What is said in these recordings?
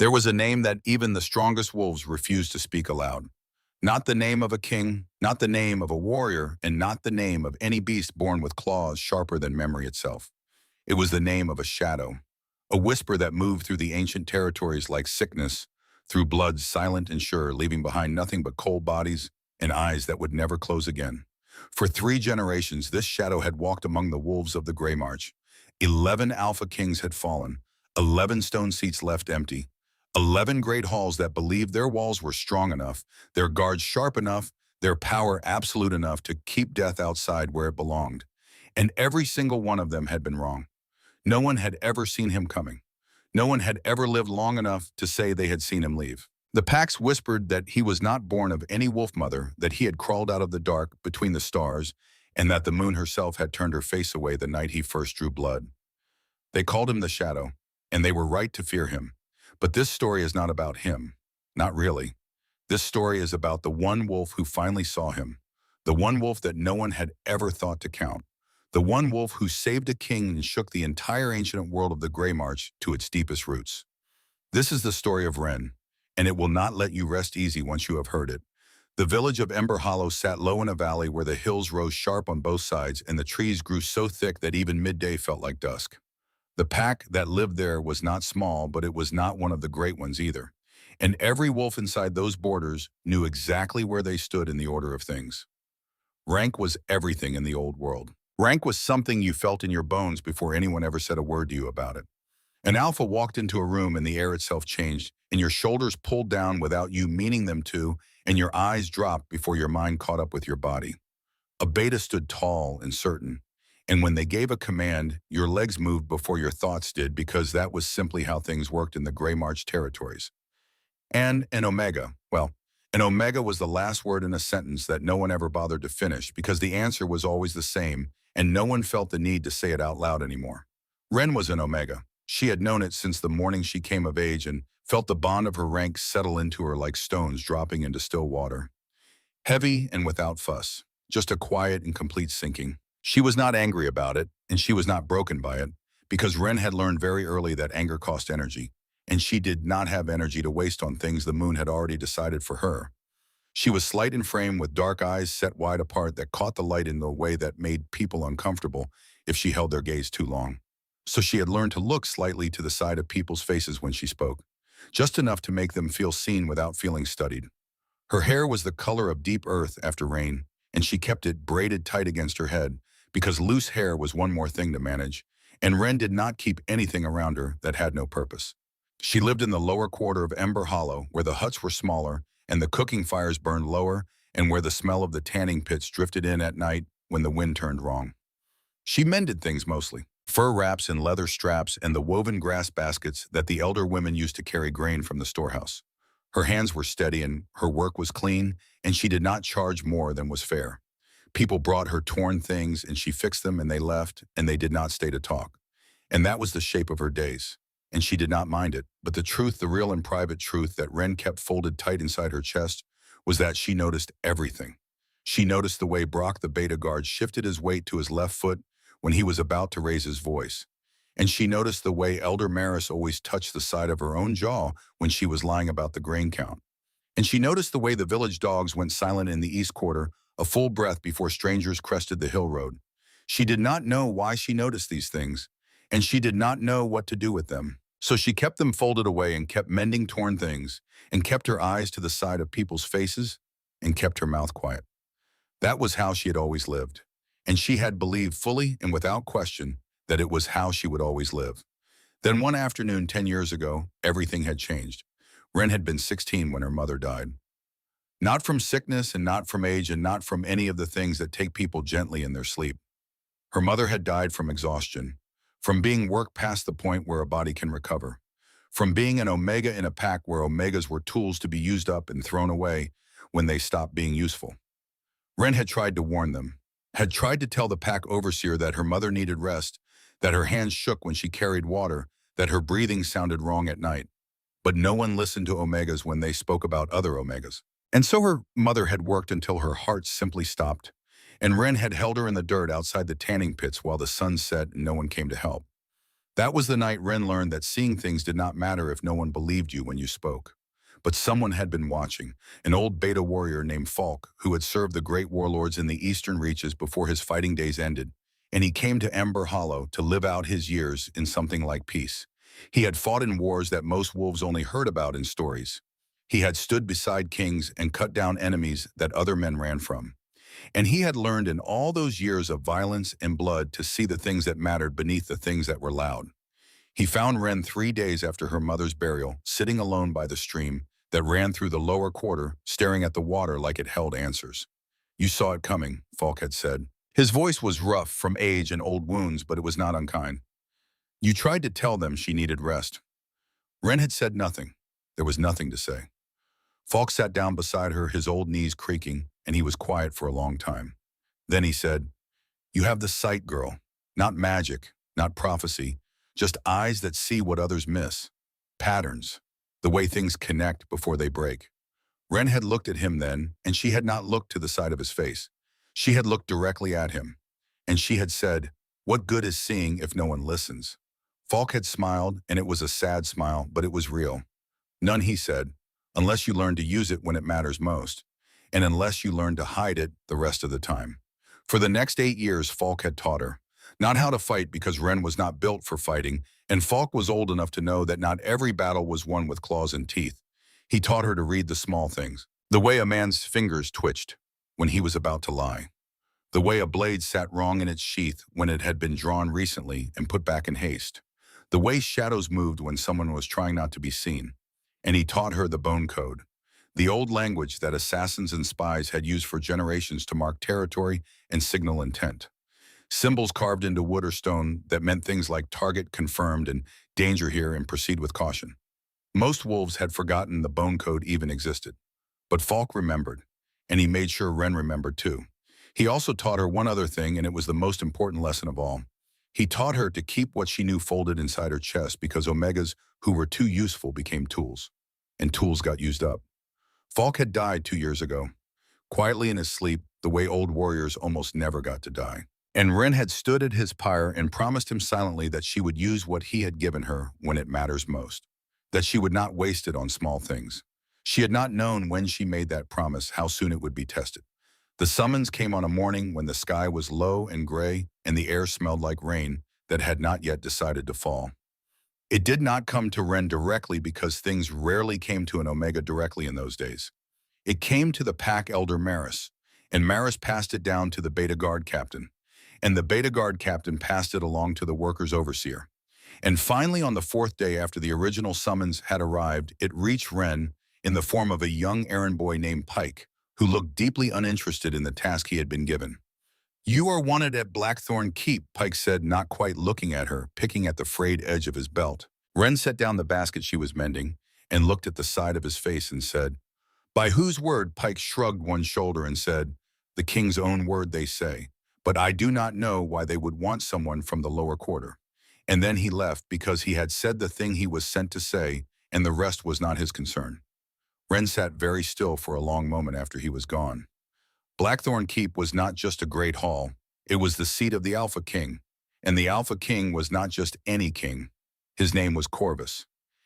There was a name that even the strongest wolves refused to speak aloud. Not the name of a king, not the name of a warrior, and not the name of any beast born with claws sharper than memory itself. It was the name of a shadow, a whisper that moved through the ancient territories like sickness, through blood silent and sure, leaving behind nothing but cold bodies and eyes that would never close again. For 3 generations, this shadow had walked among the wolves of the Grey March. 11 Alpha Kings had fallen, 11 stone seats left empty, 11 great halls that believed their walls were strong enough, their guards sharp enough, their power absolute enough to keep death outside where it belonged. And every single one of them had been wrong. No one had ever seen him coming. No one had ever lived long enough to say they had seen him leave. The packs whispered that he was not born of any wolf mother, that he had crawled out of the dark between the stars, and that the moon herself had turned her face away the night he first drew blood. They called him the Shadow, and they were right to fear him. But this story is not about him. Not really. This story is about the one wolf who finally saw him, the one wolf that no one had ever thought to count, the one wolf who saved a king and shook the entire ancient world of the Grey March to its deepest roots. This is the story of Ren, and it will not let you rest easy once you have heard it. The village of Ember Hollow sat low in a valley where the hills rose sharp on both sides and the trees grew so thick that even midday felt like dusk. The pack that lived there was not small, but it was not one of the great ones either. And every wolf inside those borders knew exactly where they stood in the order of things. Rank was everything in the old world. Rank was something you felt in your bones before anyone ever said a word to you about it. An alpha walked into a room and the air itself changed, and your shoulders pulled down without you meaning them to, and your eyes dropped before your mind caught up with your body. A beta stood tall and certain, and when they gave a command, your legs moved before your thoughts did, because that was simply how things worked in the Grey March territories. And an omega, well, an omega was the last word in a sentence that no one ever bothered to finish because the answer was always the same, and no one felt the need to say it out loud anymore. Ren was an omega. She had known it since the morning she came of age and felt the bond of her rank settle into her like stones dropping into still water. Heavy and without fuss, just a quiet and complete sinking. She was not angry about it, and she was not broken by it, because Ren had learned very early that anger cost energy, and she did not have energy to waste on things the moon had already decided for her. She was slight in frame with dark eyes set wide apart that caught the light in a way that made people uncomfortable if she held their gaze too long. So she had learned to look slightly to the side of people's faces when she spoke, just enough to make them feel seen without feeling studied. Her hair was the color of deep earth after rain, and she kept it braided tight against her head because loose hair was one more thing to manage, and Ren did not keep anything around her that had no purpose. She lived in the lower quarter of Ember Hollow, where the huts were smaller and the cooking fires burned lower, and where the smell of the tanning pits drifted in at night when the wind turned wrong. She mended things mostly. Fur wraps and leather straps and the woven grass baskets that the elder women used to carry grain from the storehouse. Her hands were steady and her work was clean, and she did not charge more than was fair. People brought her torn things and she fixed them and they left, and they did not stay to talk. And that was the shape of her days. And she did not mind it, but the truth, the real and private truth that Ren kept folded tight inside her chest, was that she noticed everything. She noticed the way Brock the beta guard shifted his weight to his left foot when he was about to raise his voice. And she noticed the way Elder Maris always touched the side of her own jaw when she was lying about the grain count. And she noticed the way the village dogs went silent in the east quarter, a full breath before strangers crested the hill road. She did not know why she noticed these things, and she did not know what to do with them. So she kept them folded away and kept mending torn things, and kept her eyes to the side of people's faces, and kept her mouth quiet. That was how she had always lived. And she had believed fully and without question that it was how she would always live. Then one afternoon 10 years ago, everything had changed. Ren had been 16 when her mother died. Not from sickness and not from age and not from any of the things that take people gently in their sleep. Her mother had died from exhaustion, from being worked past the point where a body can recover, from being an omega in a pack where omegas were tools to be used up and thrown away when they stopped being useful. Ren had tried to warn them, had tried to tell the pack overseer that her mother needed rest, that her hands shook when she carried water, that her breathing sounded wrong at night. But no one listened to omegas when they spoke about other omegas. And so her mother had worked until her heart simply stopped, and Ren had held her in the dirt outside the tanning pits while the sun set and no one came to help. That was the night Ren learned that seeing things did not matter if no one believed you when you spoke. But someone had been watching, an old beta warrior named Falk, who had served the great warlords in the eastern reaches before his fighting days ended, and he came to Ember Hollow to live out his years in something like peace. He had fought in wars that most wolves only heard about in stories. He had stood beside kings and cut down enemies that other men ran from. And he had learned in all those years of violence and blood to see the things that mattered beneath the things that were loud. He found Ren 3 days after her mother's burial, sitting alone by the stream that ran through the lower quarter, staring at the water like it held answers. You saw it coming, Falk had said. His voice was rough from age and old wounds, but it was not unkind. You tried to tell them she needed rest. Ren had said nothing. There was nothing to say. Falk sat down beside her, his old knees creaking, and he was quiet for a long time. Then he said, "You have the sight, girl. Not magic, not prophecy, just eyes that see what others miss. Patterns, the way things connect before they break." Ren had looked at him then, and she had not looked to the side of his face. She had looked directly at him, and she had said, "What good is seeing if no one listens?" Falk had smiled, and it was a sad smile, but it was real. "None," he said, "unless you learn to use it when it matters most, and unless you learn to hide it the rest of the time." For the next 8 years, Falk had taught her. Not how to fight, because Ren was not built for fighting, and Falk was old enough to know that not every battle was won with claws and teeth. He taught her to read the small things, the way a man's fingers twitched when he was about to lie, the way a blade sat wrong in its sheath when it had been drawn recently and put back in haste, the way shadows moved when someone was trying not to be seen. And he taught her the bone code, the old language that assassins and spies had used for generations to mark territory and signal intent. Symbols carved into wood or stone that meant things like target confirmed and danger here and proceed with caution. Most wolves had forgotten the bone code even existed. But Falk remembered, and he made sure Ren remembered too. He also taught her one other thing, and it was the most important lesson of all. He taught her to keep what she knew folded inside her chest, because Omegas who were too useful became tools, and tools got used up. Falk had died 2 years ago, quietly in his sleep, the way old warriors almost never got to die. And Ren had stood at his pyre and promised him silently that she would use what he had given her when it matters most, that she would not waste it on small things. She had not known when she made that promise how soon it would be tested. The summons came on a morning when the sky was low and gray and the air smelled like rain that had not yet decided to fall. It did not come to Ren directly, because things rarely came to an Omega directly in those days. It came to the pack elder Maris, and Maris passed it down to the Beta Guard captain, and the Beta Guard captain passed it along to the workers' overseer. And finally, on the 4th day after the original summons had arrived, it reached Ren in the form of a young errand boy named Pike, who looked deeply uninterested in the task he had been given. "You are wanted at Blackthorn Keep," Pike said, not quite looking at her, picking at the frayed edge of his belt. Ren set down the basket she was mending and looked at the side of his face and said, "By whose word?" Pike shrugged one shoulder and said, "The king's own word, they say, but I do not know why they would want someone from the lower quarter." And then he left, because he had said the thing he was sent to say, and the rest was not his concern. Ren sat very still for a long moment after he was gone. Blackthorn Keep was not just a great hall, it was the seat of the AlphaKing. And the AlphaKing was not just any king. His name was Corvus.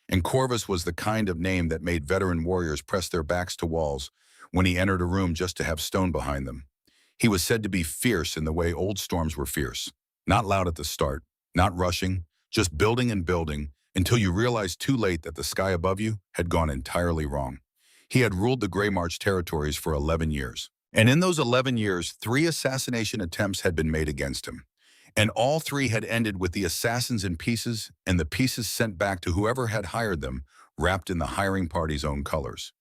And Corvus was the kind of name that made veteran warriors press their backs to walls when he entered a room just to have stone behind them. He was said to be fierce in the way old storms were fierce. Not loud at the start, not rushing, just building and building until you realized too late that the sky above you had gone entirely wrong. He had ruled the Grey March territories for 11 years. And in those 11 years, 3 assassination attempts had been made against him. And all 3 had ended with the assassins in pieces, and the pieces sent back to whoever had hired them, wrapped in the hiring party's own colors.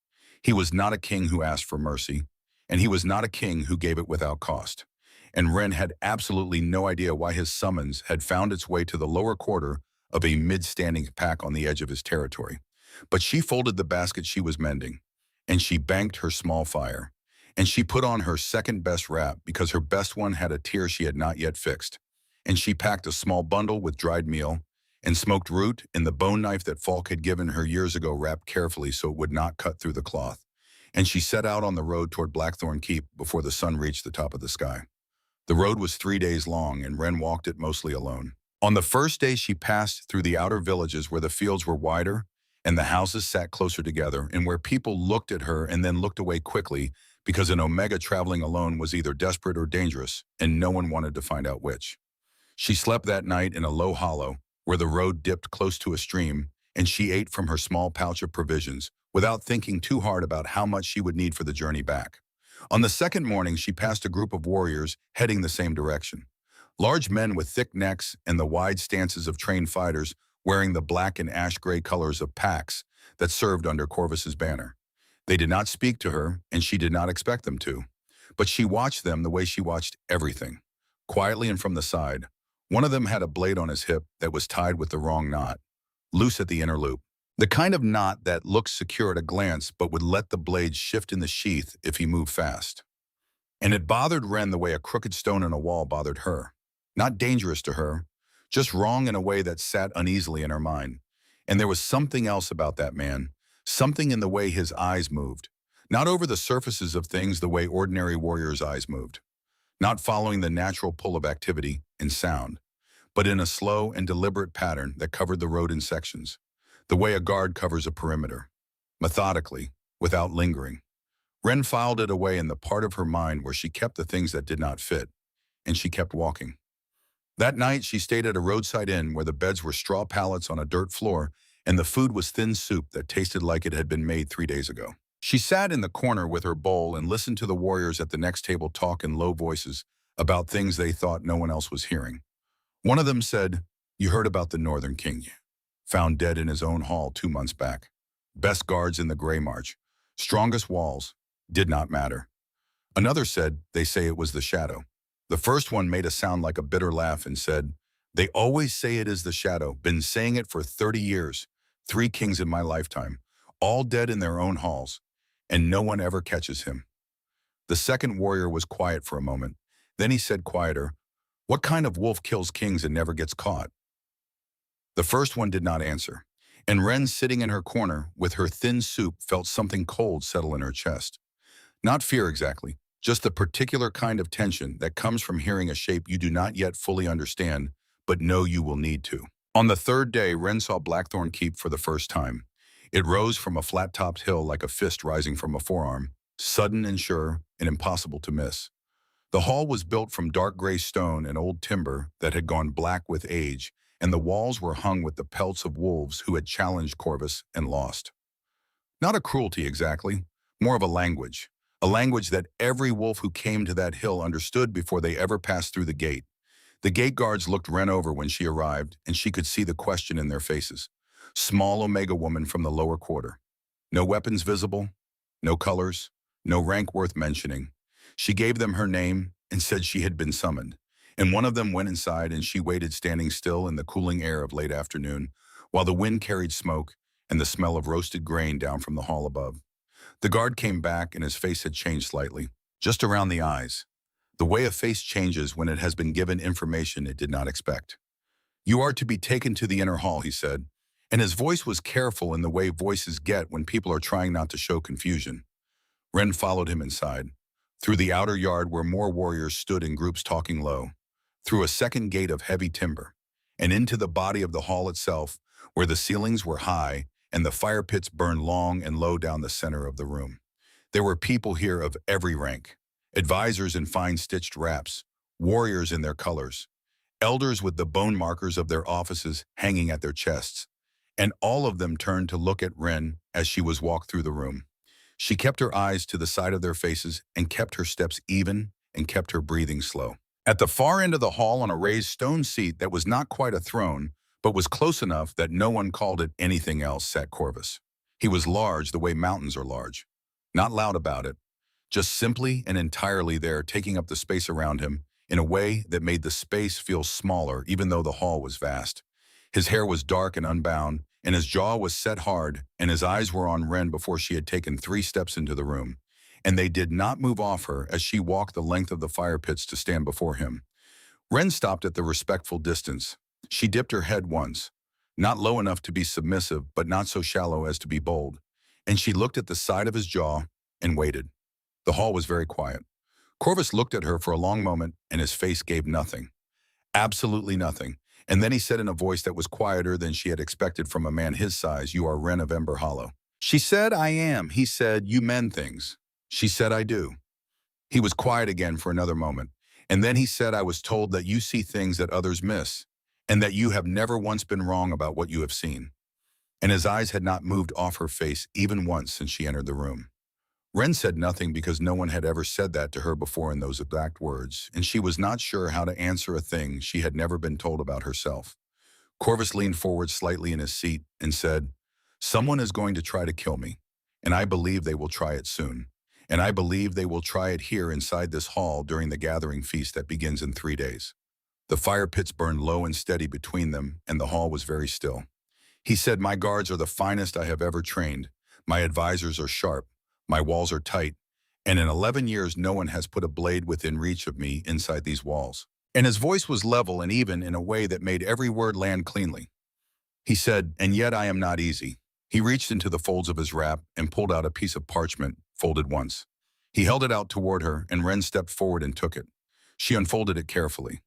He was not a king who asked for mercy, and he was not a king who gave it without cost. And Ren had absolutely no idea why his summons had found its way to the lower quarter of a mid-standing pack on the edge of his territory. But she folded the basket she was mending, and she banked her small fire, and she put on her second-best wrap because her best one had a tear she had not yet fixed, and she packed a small bundle with dried meal and smoked root in the bone knife that Falk had given her years ago, wrapped carefully so it would not cut through the cloth. And she set out on the road toward Blackthorn Keep before the sun reached the top of the sky. The road was 3 days long, and Ren walked it mostly alone. On the first day, she passed through the outer villages where the fields were wider and the houses sat closer together, and where people looked at her and then looked away quickly because an Omega traveling alone was either desperate or dangerous, and no one wanted to find out which. She slept that night in a low hollow where the road dipped close to a stream, and she ate from her small pouch of provisions without thinking too hard about how much she would need for the journey back. On the second morning, she passed a group of warriors heading the same direction. Large men with thick necks and the wide stances of trained fighters wearing the black and ash-gray colors of packs that served under Corvus's banner. They did not speak to her, and she did not expect them to. But she watched them the way she watched everything, quietly and from the side. One of them had a blade on his hip that was tied with the wrong knot, loose at the inner loop. The kind of knot that looked secure at a glance but would let the blade shift in the sheath if he moved fast. And it bothered Ren the way a crooked stone in a wall bothered her. Not dangerous to her, just wrong in a way that sat uneasily in her mind. And there was something else about that man, something in the way his eyes moved. Not over the surfaces of things the way ordinary warriors' eyes moved. Not following the natural pull of activity and sound, but in a slow and deliberate pattern that covered the road in sections, the way a guard covers a perimeter, methodically, without lingering. Ren filed it away in the part of her mind where she kept the things that did not fit, and she kept walking. That night, she stayed at a roadside inn where the beds were straw pallets on a dirt floor, and the food was thin soup that tasted like it had been made 3 days ago. She sat in the corner with her bowl and listened to the warriors at the next table talk in low voices about things they thought no one else was hearing. One of them said, "You heard about the Northern King, found dead in his own hall 2 months back. Best guards in the Grey March. Strongest walls. Did not matter." Another said, "They say it was the Shadow." The first one made a sound like a bitter laugh and said, "They always say it is the Shadow. Been saying it for 30 years. 3 kings in my lifetime. All dead in their own halls. And no one ever catches him." The second warrior was quiet for a moment. Then he said quieter, "What kind of wolf kills kings and never gets caught?" The first one did not answer, and Ren, sitting in her corner with her thin soup, felt something cold settle in her chest. Not fear exactly, just the particular kind of tension that comes from hearing a shape you do not yet fully understand, but know you will need to. On the third day, Ren saw Blackthorn Keep for the first time. It rose from a flat-topped hill like a fist rising from a forearm, sudden and sure and impossible to miss. The hall was built from dark gray stone and old timber that had gone black with age, and the walls were hung with the pelts of wolves who had challenged Corvus and lost. Not a cruelty exactly, more of a language that every wolf who came to that hill understood before they ever passed through the gate. The gate guards looked Ren over when she arrived, and she could see the question in their faces. Small Omega woman from the lower quarter. No weapons visible, no colors, no rank worth mentioning. She gave them her name and said she had been summoned, and one of them went inside and she waited standing still in the cooling air of late afternoon while the wind carried smoke and the smell of roasted grain down from the hall above. The guard came back and his face had changed slightly, just around the eyes, the way a face changes when it has been given information it did not expect. "You are to be taken to the inner hall," he said, and his voice was careful in the way voices get when people are trying not to show confusion. Ren followed him inside, through the outer yard where more warriors stood in groups talking low, through a second gate of heavy timber, and into the body of the hall itself, where the ceilings were high and the fire pits burned long and low down the center of the room. There were people here of every rank, advisors in fine-stitched wraps, warriors in their colors, elders with the bone markers of their offices hanging at their chests, and all of them turned to look at Ren as she was walked through the room. She kept her eyes to the side of their faces and kept her steps even and kept her breathing slow. At the far end of the hall, on a raised stone seat that was not quite a throne, but was close enough that no one called it anything else, sat Corvus. He was large the way mountains are large. Not loud about it, just simply and entirely there, taking up the space around him in a way that made the space feel smaller even though the hall was vast. His hair was dark and unbound, and his jaw was set hard, and his eyes were on Ren before she had taken 3 steps into the room, and they did not move off her as she walked the length of the fire pits to stand before him. Ren stopped at the respectful distance. She dipped her head once, not low enough to be submissive, but not so shallow as to be bold, and she looked at the side of his jaw and waited. The hall was very quiet. Corvus looked at her for a long moment, and his face gave nothing. Absolutely nothing. And then he said in a voice that was quieter than she had expected from a man his size, "You are Wren of Ember Hollow." She said, "I am." He said, "You mend things." She said, "I do." He was quiet again for another moment. And then he said, "I was told that you see things that others miss, and that you have never once been wrong about what you have seen." And his eyes had not moved off her face even once since she entered the room. Wren said nothing because no one had ever said that to her before in those exact words, and she was not sure how to answer a thing she had never been told about herself. Corvus leaned forward slightly in his seat and said, "Someone is going to try to kill me, and I believe they will try it soon. And I believe they will try it here inside this hall during the gathering feast that begins in 3 days." The fire pits burned low and steady between them, and the hall was very still. He said, "My guards are the finest I have ever trained. My advisors are sharp. My walls are tight. And in 11 years, no one has put a blade within reach of me inside these walls." And his voice was level and even in a way that made every word land cleanly. He said, "And yet I am not easy." He reached into the folds of his wrap and pulled out a piece of parchment, folded once. He held it out toward her, and Wren stepped forward and took it. She unfolded it carefully,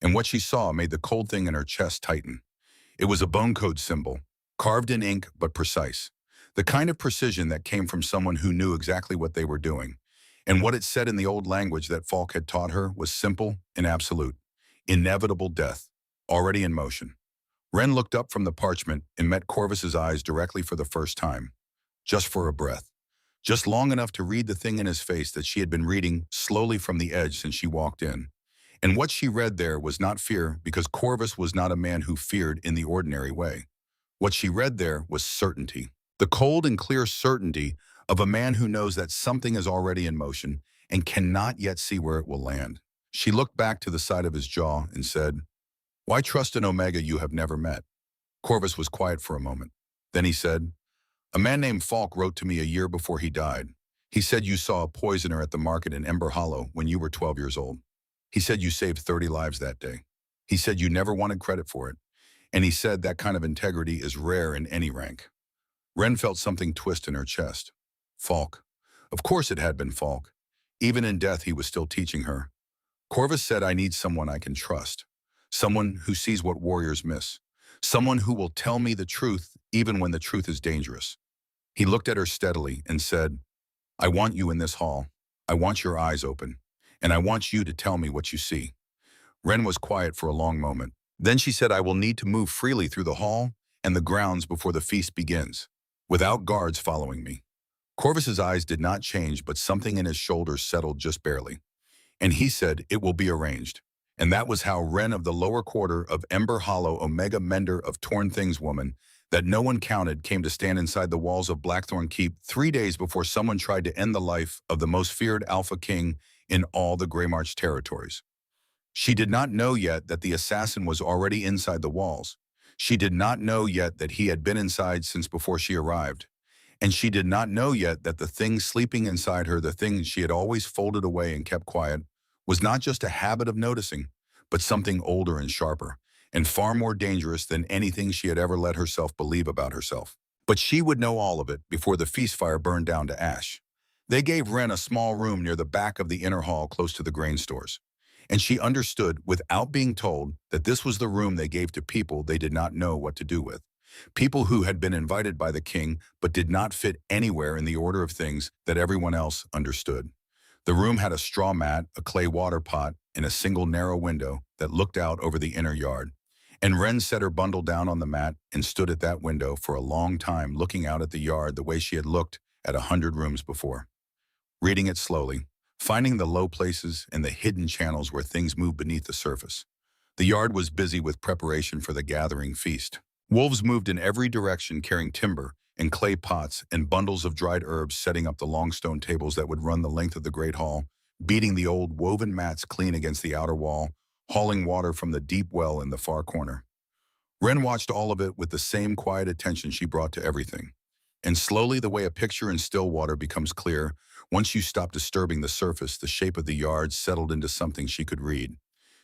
and what she saw made the cold thing in her chest tighten. It was a bone code symbol, carved in ink but precise. The kind of precision that came from someone who knew exactly what they were doing. And what it said in the old language that Falk had taught her was simple and absolute. Inevitable death, already in motion. Wren looked up from the parchment and met Corvus's eyes directly for the first time. Just for a breath. Just long enough to read the thing in his face that she had been reading slowly from the edge since she walked in. And what she read there was not fear, because Corvus was not a man who feared in the ordinary way. What she read there was certainty. The cold and clear certainty of a man who knows that something is already in motion and cannot yet see where it will land. She looked back to the side of his jaw and said, "Why trust an Omega you have never met?" Corvus was quiet for a moment. Then he said, "A man named Falk wrote to me a year before he died. He said you saw a poisoner at the market in Ember Hollow when you were 12 years old. He said you saved 30 lives that day. He said you never wanted credit for it. And he said that kind of integrity is rare in any rank." Wren felt something twist in her chest. Falk. Of course it had been Falk. Even in death he was still teaching her. Corvus said, "I need someone I can trust. Someone who sees what warriors miss. Someone who will tell me the truth even when the truth is dangerous." He looked at her steadily and said, "I want you in this hall. I want your eyes open. And I want you to tell me what you see." Wren was quiet for a long moment. Then she said, "I will need to move freely through the hall and the grounds before the feast begins, without guards following me." Corvus's eyes did not change, but something in his shoulders settled just barely. And he said, "It will be arranged." And that was how Wren of the lower quarter of Ember Hollow, Omega Mender of Torn Things woman, that no one counted, came to stand inside the walls of Blackthorn Keep 3 days before someone tried to end the life of the most feared AlphaKing in all the Greymarch territories. She did not know yet that the assassin was already inside the walls. She did not know yet that he had been inside since before she arrived. And she did not know yet that the thing sleeping inside her, the thing she had always folded away and kept quiet, was not just a habit of noticing, but something older and sharper, and far more dangerous than anything she had ever let herself believe about herself. But she would know all of it before the feast fire burned down to ash. They gave Wren a small room near the back of the inner hall close to the grain stores. And she understood, without being told, that this was the room they gave to people they did not know what to do with. People who had been invited by the king but did not fit anywhere in the order of things that everyone else understood. The room had a straw mat, a clay water pot, and a single narrow window that looked out over the inner yard. And Wren set her bundle down on the mat and stood at that window for a long time, looking out at the yard the way she had looked at 100 rooms before. Reading it slowly, finding the low places and the hidden channels where things moved beneath the surface. The yard was busy with preparation for the gathering feast. Wolves moved in every direction, carrying timber and clay pots and bundles of dried herbs, setting up the long stone tables that would run the length of the great hall, beating the old woven mats clean against the outer wall, hauling water from the deep well in the far corner. Wren watched all of it with the same quiet attention she brought to everything. And slowly, the way a picture in still water becomes clear, once you stop disturbing the surface, the shape of the yard settled into something she could read.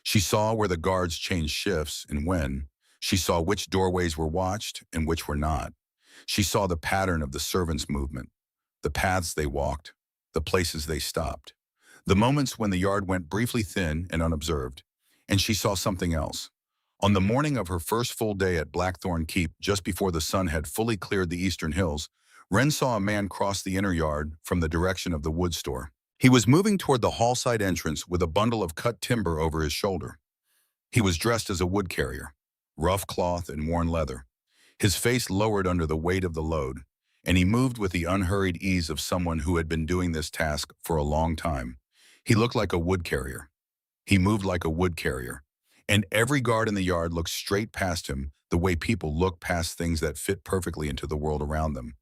She saw where the guards changed shifts and when. She saw which doorways were watched and which were not. She saw the pattern of the servants' movement, the paths they walked, the places they stopped, the moments when the yard went briefly thin and unobserved. And she saw something else. On the morning of her first full day at Blackthorn Keep, just before the sun had fully cleared the eastern hills, Wren saw a man cross the inner yard from the direction of the wood store. He was moving toward the hallside entrance with a bundle of cut timber over his shoulder. He was dressed as a wood carrier, rough cloth and worn leather. His face lowered under the weight of the load, and he moved with the unhurried ease of someone who had been doing this task for a long time. He looked like a wood carrier. He moved like a wood carrier. And every guard in the yard looked straight past him, the way people look past things that fit perfectly into the world around them.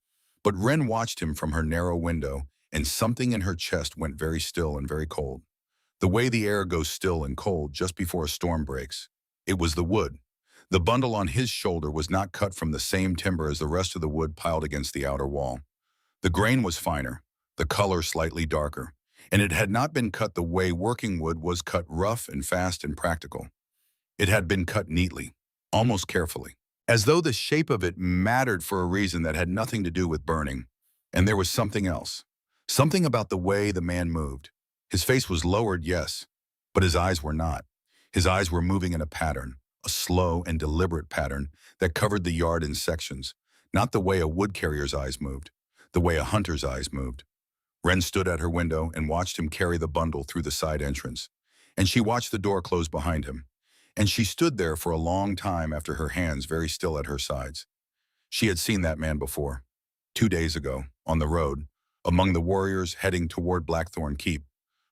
But Wren watched him from her narrow window, and something in her chest went very still and very cold. The way the air goes still and cold just before a storm breaks. It was the wood. The bundle on his shoulder was not cut from the same timber as the rest of the wood piled against the outer wall. The grain was finer, the color slightly darker, and it had not been cut the way working wood was cut, rough and fast and practical. It had been cut neatly, almost carefully, as though the shape of it mattered for a reason that had nothing to do with burning. And there was something else. Something about the way the man moved. His face was lowered, yes, but his eyes were not. His eyes were moving in a pattern, a slow and deliberate pattern that covered the yard in sections, not the way a wood carrier's eyes moved, the way a hunter's eyes moved. Wren stood at her window and watched him carry the bundle through the side entrance, and she watched the door close behind him. And she stood there for a long time after her hands very still at her sides. She had seen that man before, 2 days ago, on the road, among the warriors heading toward Blackthorn Keep,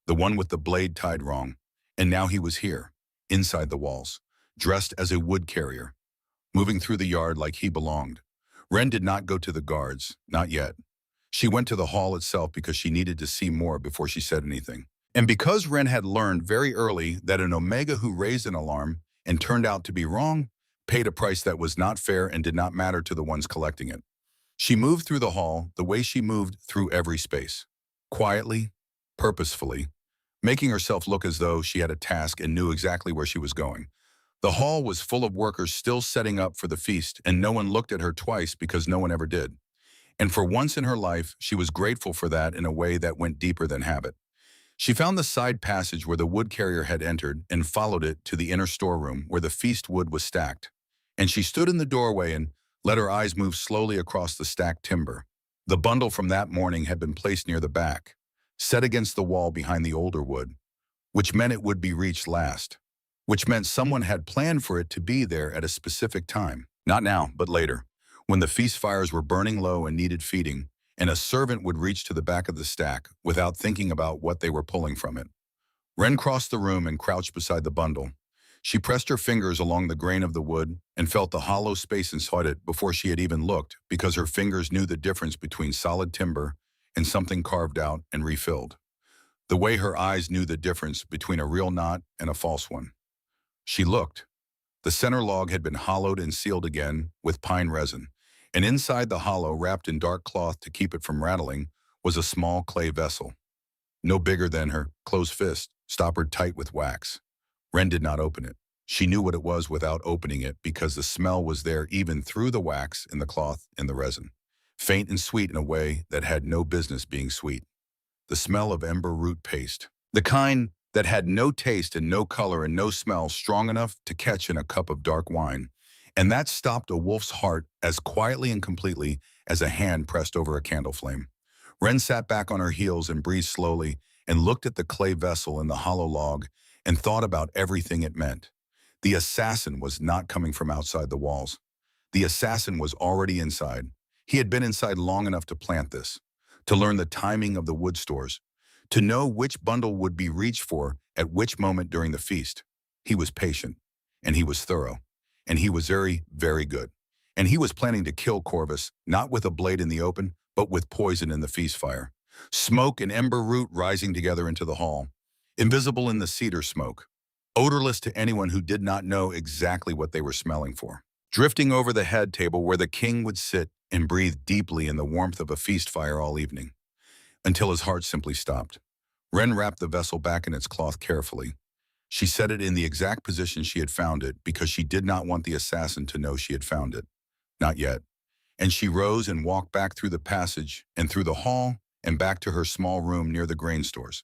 the one with the blade tied wrong. And now he was here, inside the walls, dressed as a wood carrier, moving through the yard like he belonged. Wren did not go to the guards, not yet. She went to the hall itself because she needed to see more before she said anything. And because Wren had learned very early that an Omega who raised an alarm and turned out to be wrong paid a price that was not fair and did not matter to the ones collecting it. She moved through the hall the way she moved through every space, quietly, purposefully, making herself look as though she had a task and knew exactly where she was going. The hall was full of workers still setting up for the feast, and no one looked at her twice because no one ever did. And for once in her life, she was grateful for that in a way that went deeper than habit. She found the side passage where the wood carrier had entered and followed it to the inner storeroom where the feast wood was stacked. And she stood in the doorway and let her eyes move slowly across the stacked timber. The bundle from that morning had been placed near the back, set against the wall behind the older wood, which meant it would be reached last, which meant someone had planned for it to be there at a specific time. Not now, but later, when the feast fires were burning low and needed feeding, and a servant would reach to the back of the stack without thinking about what they were pulling from it. Wren crossed the room and crouched beside the bundle. She pressed her fingers along the grain of the wood and felt the hollow space inside it before she had even looked, because her fingers knew the difference between solid timber and something carved out and refilled. The way her eyes knew the difference between a real knot and a false one. She looked. The center log had been hollowed and sealed again with pine resin. And inside the hollow, wrapped in dark cloth to keep it from rattling, was a small clay vessel, no bigger than her closed fist, stoppered tight with wax. Wren did not open it. She knew what it was without opening it because the smell was there even through the wax in the cloth and the resin, faint and sweet in a way that had no business being sweet. The smell of ember root paste, the kind that had no taste and no color and no smell strong enough to catch in a cup of dark wine. And that stopped a wolf's heart as quietly and completely as a hand pressed over a candle flame. Wren sat back on her heels and breathed slowly and looked at the clay vessel in the hollow log and thought about everything it meant. The assassin was not coming from outside the walls. The assassin was already inside. He had been inside long enough to plant this, to learn the timing of the wood stores, to know which bundle would be reached for at which moment during the feast. He was patient, and he was thorough. And he was very, very good. And he was planning to kill Corvus, not with a blade in the open, but with poison in the feast fire. Smoke and ember root rising together into the hall, invisible in the cedar smoke, odorless to anyone who did not know exactly what they were smelling for. Drifting over the head table where the king would sit and breathe deeply in the warmth of a feast fire all evening, until his heart simply stopped. Wren wrapped the vessel back in its cloth carefully. She set it in the exact position she had found it because she did not want the assassin to know she had found it. Not yet. And she rose and walked back through the passage and through the hall and back to her small room near the grain stores.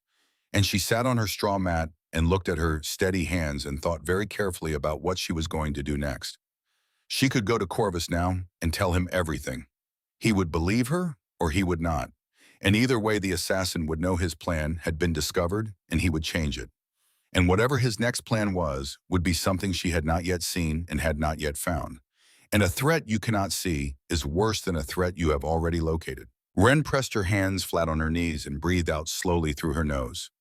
And she sat on her straw mat and looked at her steady hands and thought very carefully about what she was going to do next. She could go to Corvus now and tell him everything. He would believe her or he would not. And either way, the assassin would know his plan had been discovered and he would change it. And whatever his next plan was, would be something she had not yet seen and had not yet found. And a threat you cannot see is worse than a threat you have already located. Wren pressed her hands flat on her knees and breathed out slowly through her nose.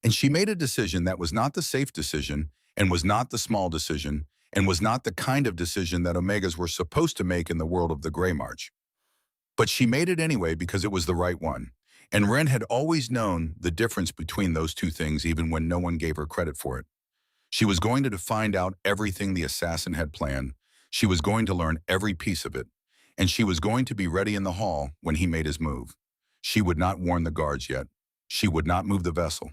And she made a decision that was not the safe decision, and was not the small decision, and was not the kind of decision that Omegas were supposed to make in the world of the Grey March. But she made it anyway because it was the right one. And Wren had always known the difference between those two things even when no one gave her credit for it. She was going to find out everything the assassin had planned. She was going to learn every piece of it. And she was going to be ready in the hall when he made his move. She would not warn the guards yet. She would not move the vessel.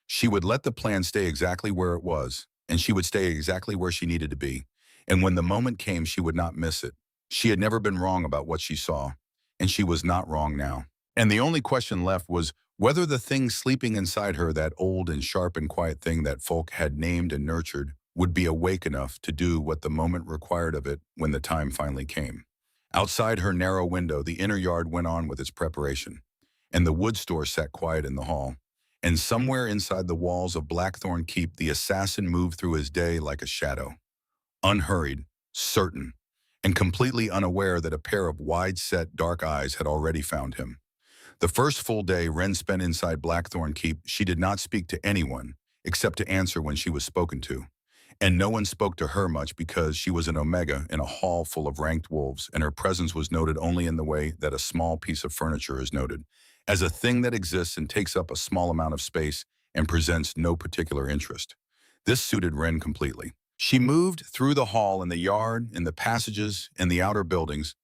She would let the plan stay exactly where it was, and she would stay exactly where she needed to be. And when the moment came, she would not miss it. She had never been wrong about what she saw, and she was not wrong now. And the only question left was whether the thing sleeping inside her, that old and sharp and quiet thing that folk had named and nurtured, would be awake enough to do what the moment required of it when the time finally came. Outside her narrow window, the inner yard went on with its preparation, and the wood store sat quiet in the hall. And somewhere inside the walls of Blackthorn Keep, the assassin moved through his day like a shadow, unhurried, certain, and completely unaware that a pair of wide-set dark eyes had already found him. The first full day Wren spent inside Blackthorn Keep, she did not speak to anyone except to answer when she was spoken to. And no one spoke to her much because she was an Omega in a hall full of ranked wolves, and her presence was noted only in the way that a small piece of furniture is noted, as a thing that exists and takes up a small amount of space and presents no particular interest. This suited Wren completely. She moved through the hall and the yard and the passages and the outer buildings,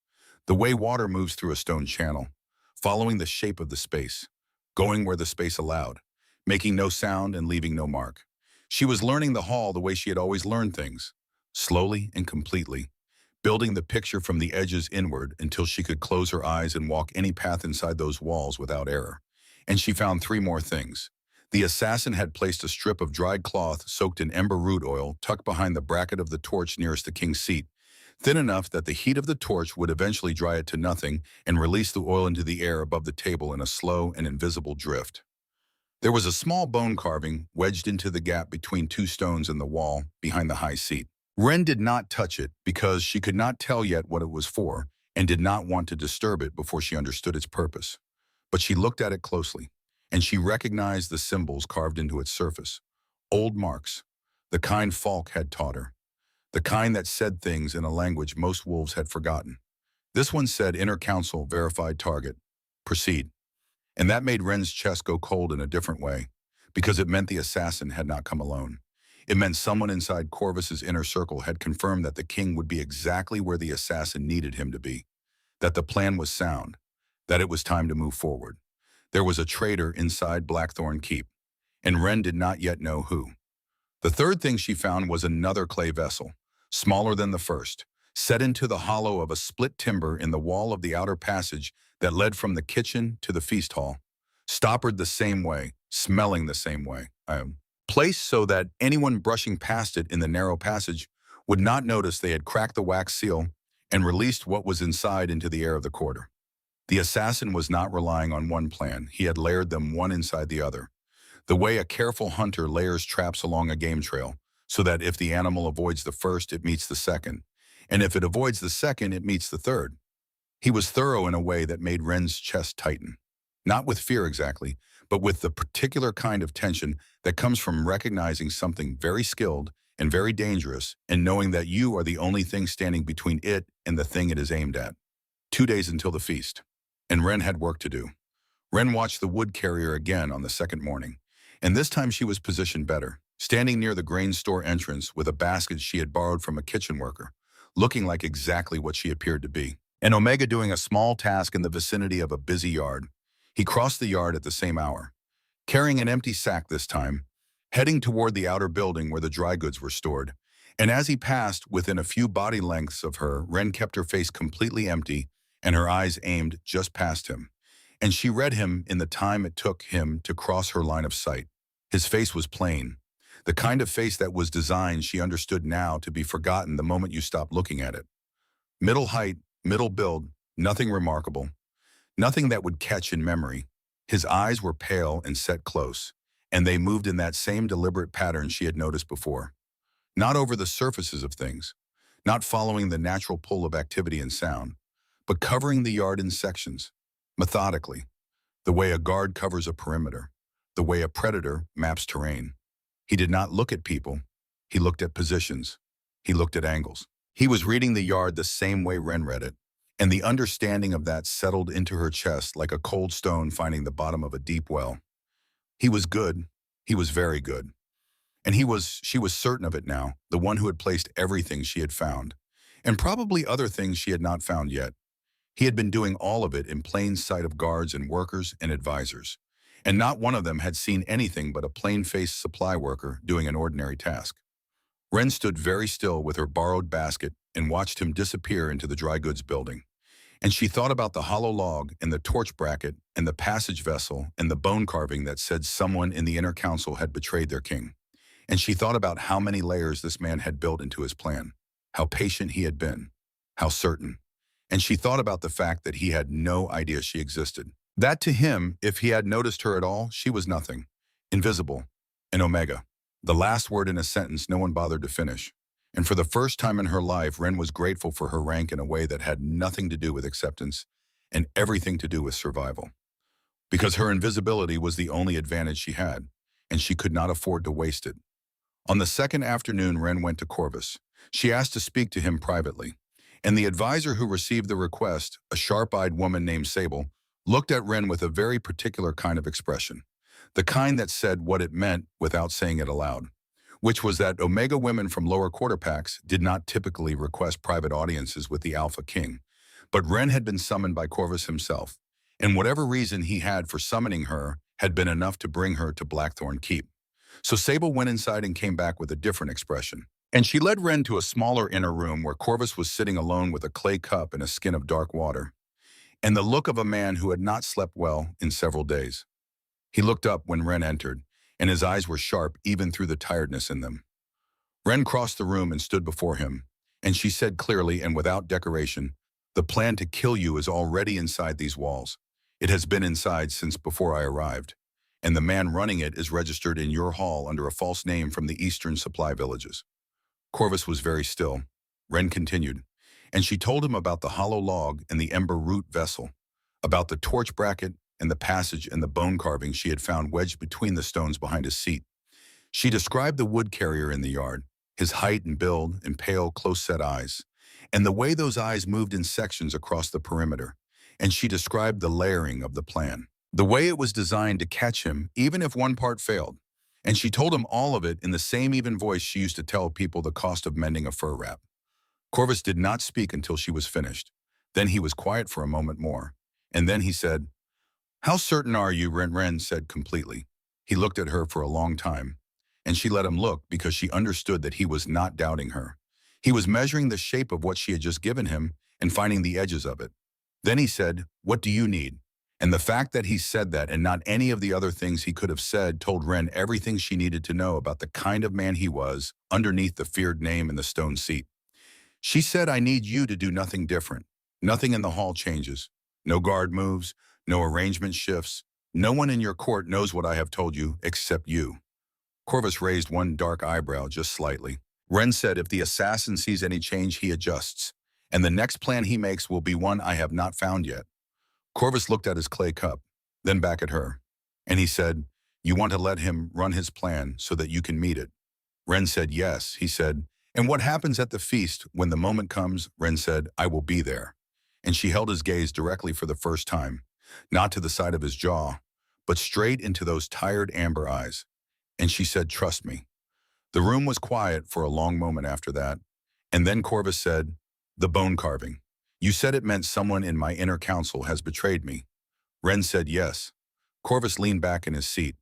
the way water moves through a stone channel, following the shape of the space, going where the space allowed, making no sound and leaving no mark. She was learning the hall the way she had always learned things, slowly and completely, building the picture from the edges inward until she could close her eyes and walk any path inside those walls without error. And she found three more things. The assassin had placed a strip of dried cloth soaked in ember root oil tucked behind the bracket of the torch nearest the king's seat, thin enough that the heat of the torch would eventually dry it to nothing and release the oil into the air above the table in a slow and invisible drift. There was a small bone carving wedged into the gap between two stones in the wall behind the high seat. Wren did not touch it because she could not tell yet what it was for and did not want to disturb it before she understood its purpose. But she looked at it closely, and she recognized the symbols carved into its surface. Old marks, the kind Falk had taught her, the kind that said things in a language most wolves had forgotten. This one said, "Inner Council, verified target. Proceed." And that made Wren's chest go cold in a different way, because it meant the assassin had not come alone. It meant someone inside Corvus's inner circle had confirmed that the king would be exactly where the assassin needed him to be, that the plan was sound, that it was time to move forward. There was a traitor inside Blackthorn Keep, and Wren did not yet know who. The third thing she found was another clay vessel, smaller than the first, set into the hollow of a split timber in the wall of the outer passage that led from the kitchen to the feast hall, stoppered the same way, smelling the same way, placed so that anyone brushing past it in the narrow passage would not notice they had cracked the wax seal and released what was inside into the air of the corridor. The assassin was not relying on one plan. He had layered them one inside the other, the way a careful hunter layers traps along a game trail, so that if the animal avoids the first, it meets the second, and if it avoids the second, it meets the third. He was thorough in a way that made Wren's chest tighten, not with fear exactly, but with the particular kind of tension that comes from recognizing something very skilled and very dangerous and knowing that you are the only thing standing between it and the thing it is aimed at. 2 days until the feast, and Wren had work to do. Wren watched the wood carrier again on the second morning, and this time she was positioned better, standing near the grain store entrance with a basket she had borrowed from a kitchen worker, looking like exactly what she appeared to be. An Omega doing a small task in the vicinity of a busy yard. He crossed the yard at the same hour, carrying an empty sack this time, heading toward the outer building where the dry goods were stored. And as he passed within a few body lengths of her, Wren kept her face completely empty and her eyes aimed just past him. And she read him in the time it took him to cross her line of sight. His face was plain, The kind of face that was designed, she understood now, to be forgotten the moment you stopped looking at it. Middle height, middle build, nothing remarkable, nothing that would catch in memory. His eyes were pale and set close, and they moved in that same deliberate pattern she had noticed before. Not over the surfaces of things, not following the natural pull of activity and sound, but covering the yard in sections, methodically, the way a guard covers a perimeter, the way a predator maps terrain. He did not look at people. He looked at positions. He looked at angles. He was reading the yard the same way Wren read it, and the understanding of that settled into her chest like a cold stone finding the bottom of a deep well. He was good. He was very good. And she was certain of it now, the one who had placed everything she had found, and probably other things she had not found yet. He had been doing all of it in plain sight of guards and workers and advisors, and not one of them had seen anything but a plain-faced supply worker doing an ordinary task. Wren stood very still with her borrowed basket and watched him disappear into the dry goods building. And she thought about the hollow log and the torch bracket and the passage vessel and the bone carving that said someone in the inner council had betrayed their king. And she thought about how many layers this man had built into his plan, how patient he had been, how certain. And she thought about the fact that he had no idea she existed. That to him, if he had noticed her at all, she was nothing, invisible, an omega. The last word in a sentence no one bothered to finish. And for the first time in her life, Wren was grateful for her rank in a way that had nothing to do with acceptance and everything to do with survival. Because her invisibility was the only advantage she had, and she could not afford to waste it. On the second afternoon, Wren went to Corvus. She asked to speak to him privately, and the advisor who received the request, a sharp-eyed woman named Sable, looked at Wren with a very particular kind of expression, the kind that said what it meant without saying it aloud, which was that Omega women from lower quarter packs did not typically request private audiences with the AlphaKing, but Wren had been summoned by Corvus himself, and whatever reason he had for summoning her had been enough to bring her to Blackthorn Keep. So Sable went inside and came back with a different expression. And she led Wren to a smaller inner room where Corvus was sitting alone with a clay cup and a skin of dark water, and the look of a man who had not slept well in several days. He looked up when Wren entered, and his eyes were sharp even through the tiredness in them. Wren crossed the room and stood before him, and she said clearly and without decoration, "The plan to kill you is already inside these walls. It has been inside since before I arrived, and the man running it is registered in your hall under a false name from the eastern supply villages." Corvus was very still. Wren continued, and she told him about the hollow log and the ember root vessel, about the torch bracket and the passage and the bone carving she had found wedged between the stones behind his seat. She described the wood carrier in the yard, his height and build and pale, close-set eyes, and the way those eyes moved in sections across the perimeter, and she described the layering of the plan, the way it was designed to catch him even if one part failed, and she told him all of it in the same even voice she used to tell people the cost of mending a fur wrap. Corvus did not speak until she was finished. Then he was quiet for a moment more, and then he said, "How certain are you?" Wren said completely. He looked at her for a long time, and she let him look because she understood that he was not doubting her. He was measuring the shape of what she had just given him and finding the edges of it. Then he said, "What do you need?" And the fact that he said that and not any of the other things he could have said told Wren everything she needed to know about the kind of man he was underneath the feared name in the stone seat. She said, "I need you to do nothing different. Nothing in the hall changes. No guard moves, no arrangement shifts. No one in your court knows what I have told you except you." Corvus raised one dark eyebrow just slightly. Wren said, "If the assassin sees any change, he adjusts, and the next plan he makes will be one I have not found yet." Corvus looked at his clay cup, then back at her, and he said, "You want to let him run his plan so that you can meet it?" Wren said, "Yes." He said, "And what happens at the feast when the moment comes?" Wren said, "I will be there." And she held his gaze directly for the first time, not to the side of his jaw, but straight into those tired amber eyes. And she said, "Trust me." The room was quiet for a long moment after that, and then Corvus said, "The bone carving. You said it meant someone in my inner council has betrayed me." Wren said, "Yes." Corvus leaned back in his seat,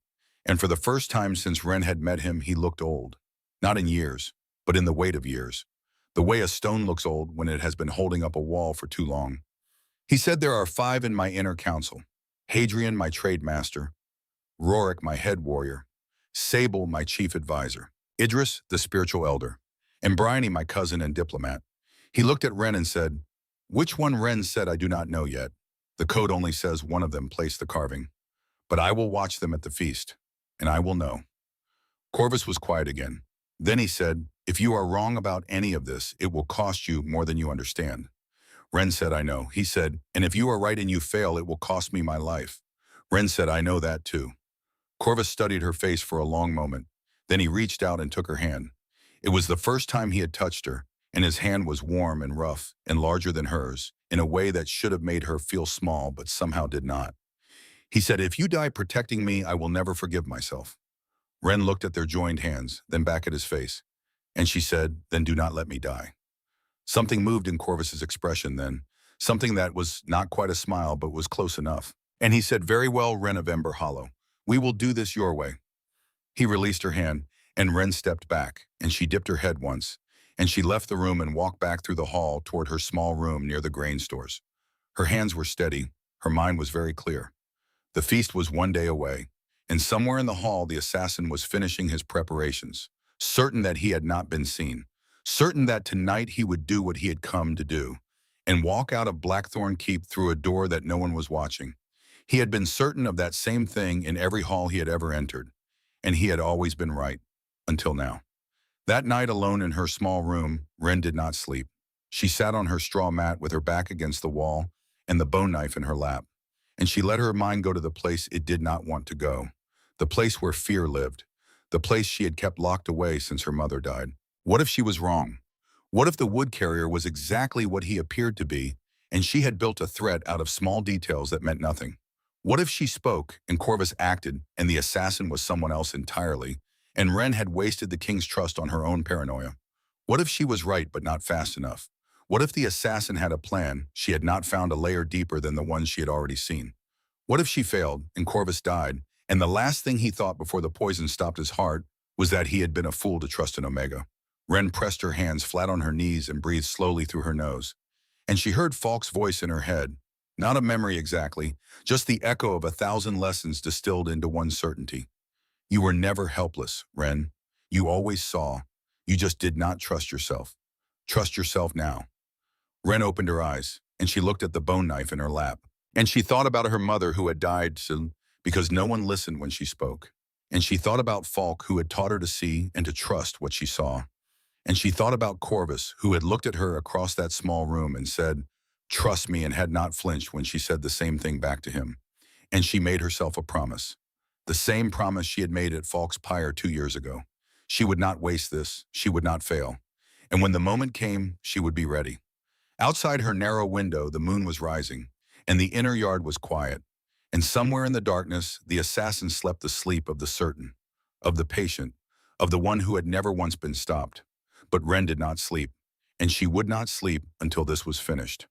and for the first time since Wren had met him, he looked old. Not in years, but in the weight of years. The way a stone looks old when it has been holding up a wall for too long. He said, "There are 5 in my inner council. Hadrian, my trade master. Rorik, my head warrior. Sable, my chief advisor. Idris, the spiritual elder, and Bryony, my cousin and diplomat. He looked at Ren and said, "Which one?" Ren said, "I do not know yet. The code only says one of them placed the carving. But I will watch them at the feast, and I will know." Corvus was quiet again. Then he said, "If you are wrong about any of this, it will cost you more than you understand." Ren said, "I know." He said, "And if you are right and you fail, it will cost me my life." Ren said, "I know that too." Corvus studied her face for a long moment. Then he reached out and took her hand. It was the first time he had touched her, and his hand was warm and rough and larger than hers, in a way that should have made her feel small but somehow did not. He said, "If you die protecting me, I will never forgive myself." Ren looked at their joined hands, then back at his face. And she said, "Then do not let me die." Something moved in Corvus's expression then, something that was not quite a smile but was close enough. And he said, "Very well, Ren of Ember Hollow. We will do this your way." He released her hand, and Ren stepped back, and she dipped her head once, and she left the room and walked back through the hall toward her small room near the grain stores. Her hands were steady, her mind was very clear. The feast was one day away, and somewhere in the hall the assassin was finishing his preparations, certain that he had not been seen, certain that tonight he would do what he had come to do, and walk out of Blackthorn Keep through a door that no one was watching. He had been certain of that same thing in every hall he had ever entered, and he had always been right, until now. That night alone in her small room, Ren did not sleep. She sat on her straw mat with her back against the wall and the bone knife in her lap, and she let her mind go to the place it did not want to go, the place where fear lived, the place she had kept locked away since her mother died. What if she was wrong? What if the wood carrier was exactly what he appeared to be, and she had built a threat out of small details that meant nothing? What if she spoke, and Corvus acted, and the assassin was someone else entirely, and Ren had wasted the king's trust on her own paranoia? What if she was right but not fast enough? What if the assassin had a plan, she had not found a layer deeper than the one she had already seen? What if she failed, and Corvus died, and the last thing he thought before the poison stopped his heart was that he had been a fool to trust in Omega? Ren pressed her hands flat on her knees and breathed slowly through her nose. And she heard Falk's voice in her head, not a memory exactly, just the echo of 1,000 lessons distilled into one certainty. You were never helpless, Ren. You always saw. You just did not trust yourself. Trust yourself now. Ren opened her eyes, and she looked at the bone knife in her lap. And she thought about her mother who had died soon because no one listened when she spoke. And she thought about Falk who had taught her to see and to trust what she saw. And she thought about Corvus who had looked at her across that small room and said, "Trust me," and had not flinched when she said the same thing back to him. And she made herself a promise. The same promise she had made at Falk's pyre 2 years ago. She would not waste this. She would not fail. And when the moment came, she would be ready. Outside her narrow window, the moon was rising, and the inner yard was quiet. And somewhere in the darkness, the assassin slept the sleep of the certain, of the patient, of the one who had never once been stopped. But Ren did not sleep, and she would not sleep until this was finished.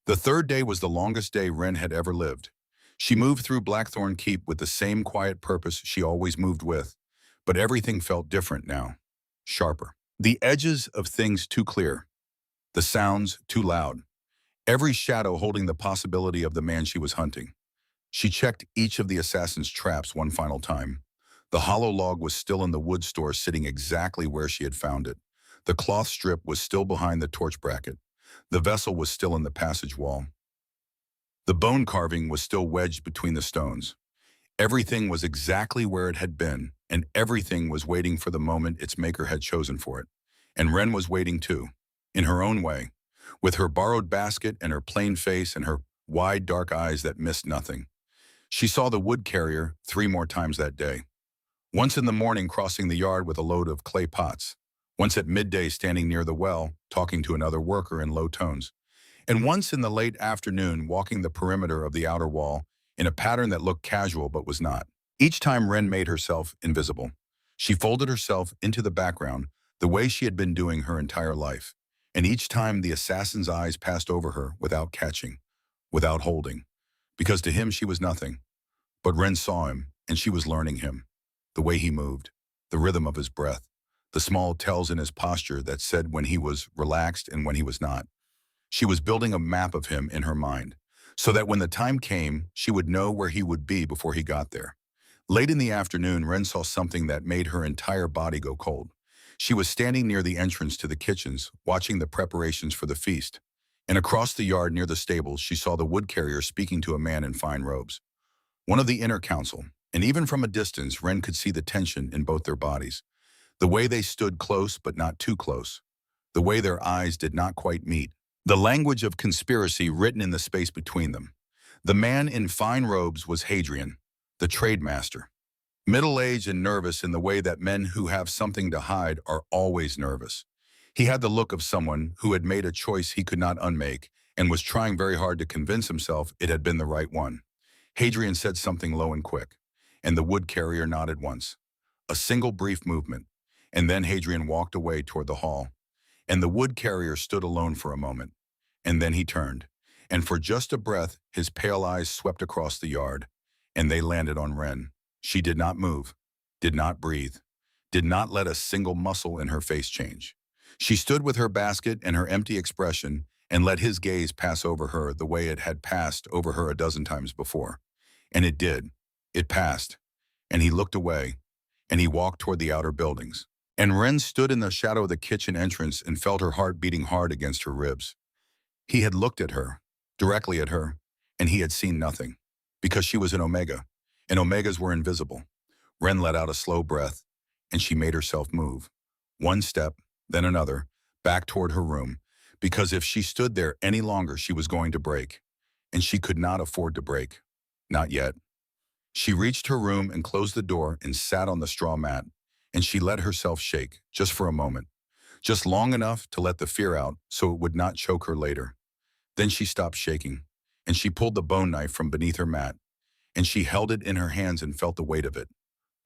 The third day was the longest day Ren had ever lived. She moved through Blackthorn Keep with the same quiet purpose she always moved with, but everything felt different now, sharper. The edges of things too clear, the sounds too loud, every shadow holding the possibility of the man she was hunting. She checked each of the assassin's traps one final time. The hollow log was still in the wood store, sitting exactly where she had found it. The cloth strip was still behind the torch bracket. The vessel was still in the passage wall. The bone carving was still wedged between the stones. Everything was exactly where it had been, and everything was waiting for the moment its maker had chosen for it. And Ren was waiting too, in her own way, with her borrowed basket and her plain face and her wide dark eyes that missed nothing. She saw the wood carrier 3 more times that day. Once in the morning crossing the yard with a load of clay pots. Once at midday standing near the well, talking to another worker in low tones. And once in the late afternoon walking the perimeter of the outer wall in a pattern that looked casual but was not. Each time Ren made herself invisible. She folded herself into the background the way she had been doing her entire life. And each time the assassin's eyes passed over her without catching, without holding. Because to him she was nothing. But Ren saw him, and she was learning him. The way he moved, the rhythm of his breath, the small tells in his posture that said when he was relaxed and when he was not. She was building a map of him in her mind, so that when the time came, she would know where he would be before he got there. Late in the afternoon, Ren saw something that made her entire body go cold. She was standing near the entrance to the kitchens, watching the preparations for the feast. And across the yard near the stables, she saw the wood carrier speaking to a man in fine robes. One of the inner council, and even from a distance, Ren could see the tension in both their bodies. The way they stood close but not too close. The way their eyes did not quite meet. The language of conspiracy written in the space between them. The man in fine robes was Hadrian, the trade master. Middle-aged and nervous in the way that men who have something to hide are always nervous. He had the look of someone who had made a choice he could not unmake and was trying very hard to convince himself it had been the right one. Hadrian said something low and quick, and the wood carrier nodded once. A single brief movement, and then Hadrian walked away toward the hall, and the wood carrier stood alone for a moment, and then he turned, and for just a breath his pale eyes swept across the yard, and they landed on Ren. She did not move, did not breathe, did not let a single muscle in her face change. She stood with her basket and her empty expression and let his gaze pass over her the way it had passed over her a dozen times before. And it did. It passed. And he looked away, and he walked toward the outer buildings. And Ren stood in the shadow of the kitchen entrance and felt her heart beating hard against her ribs. He had looked at her, directly at her, and he had seen nothing, because she was an Omega, and Omegas were invisible. Ren let out a slow breath, and she made herself move. One step, then another, back toward her room, because if she stood there any longer, she was going to break, and she could not afford to break. Not yet. She reached her room and closed the door and sat on the straw mat, and she let herself shake, just for a moment, just long enough to let the fear out so it would not choke her later. Then she stopped shaking, and she pulled the bone knife from beneath her mat, and she held it in her hands and felt the weight of it.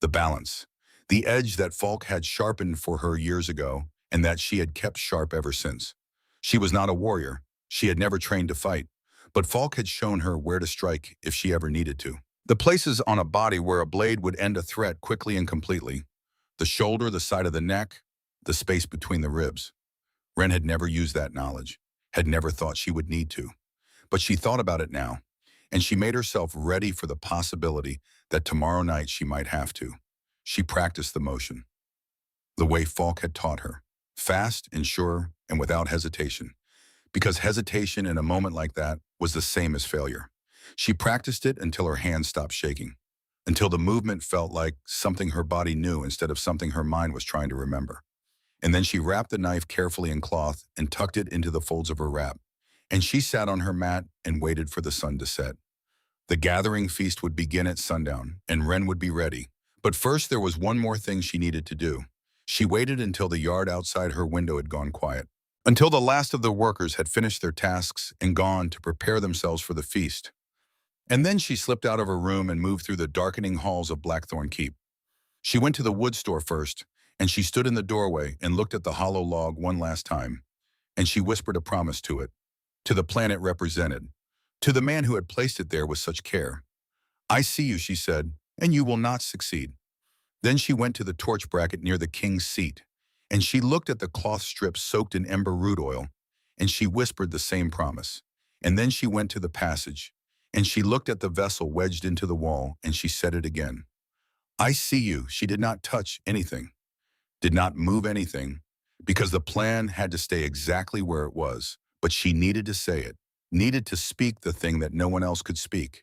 The balance, the edge that Falk had sharpened for her years ago and that she had kept sharp ever since. She was not a warrior. She had never trained to fight, but Falk had shown her where to strike if she ever needed to. The places on a body where a blade would end a threat quickly and completely. The shoulder, the side of the neck, the space between the ribs. Ren had never used that knowledge, had never thought she would need to. But she thought about it now, and she made herself ready for the possibility that tomorrow night she might have to. She practiced the motion, the way Falk had taught her, fast and sure and without hesitation, because hesitation in a moment like that was the same as failure. She practiced it until her hands stopped shaking, until the movement felt like something her body knew instead of something her mind was trying to remember. And then she wrapped the knife carefully in cloth and tucked it into the folds of her wrap, and she sat on her mat and waited for the sun to set. The gathering feast would begin at sundown, and Ren would be ready. But first there was one more thing she needed to do. She waited until the yard outside her window had gone quiet, until the last of the workers had finished their tasks and gone to prepare themselves for the feast. And then she slipped out of her room and moved through the darkening halls of Blackthorn Keep. She went to the wood store first, and she stood in the doorway and looked at the hollow log one last time, and she whispered a promise to it, to the planet represented, to the man who had placed it there with such care. "I see you," she said, "and you will not succeed." Then she went to the torch bracket near the king's seat, and she looked at the cloth strips soaked in ember root oil, and she whispered the same promise. And then she went to the passage, and she looked at the vessel wedged into the wall, and she said it again. "I see you." She did not touch anything, did not move anything, because the plan had to stay exactly where it was, but she needed to say it, needed to speak the thing that no one else could speak,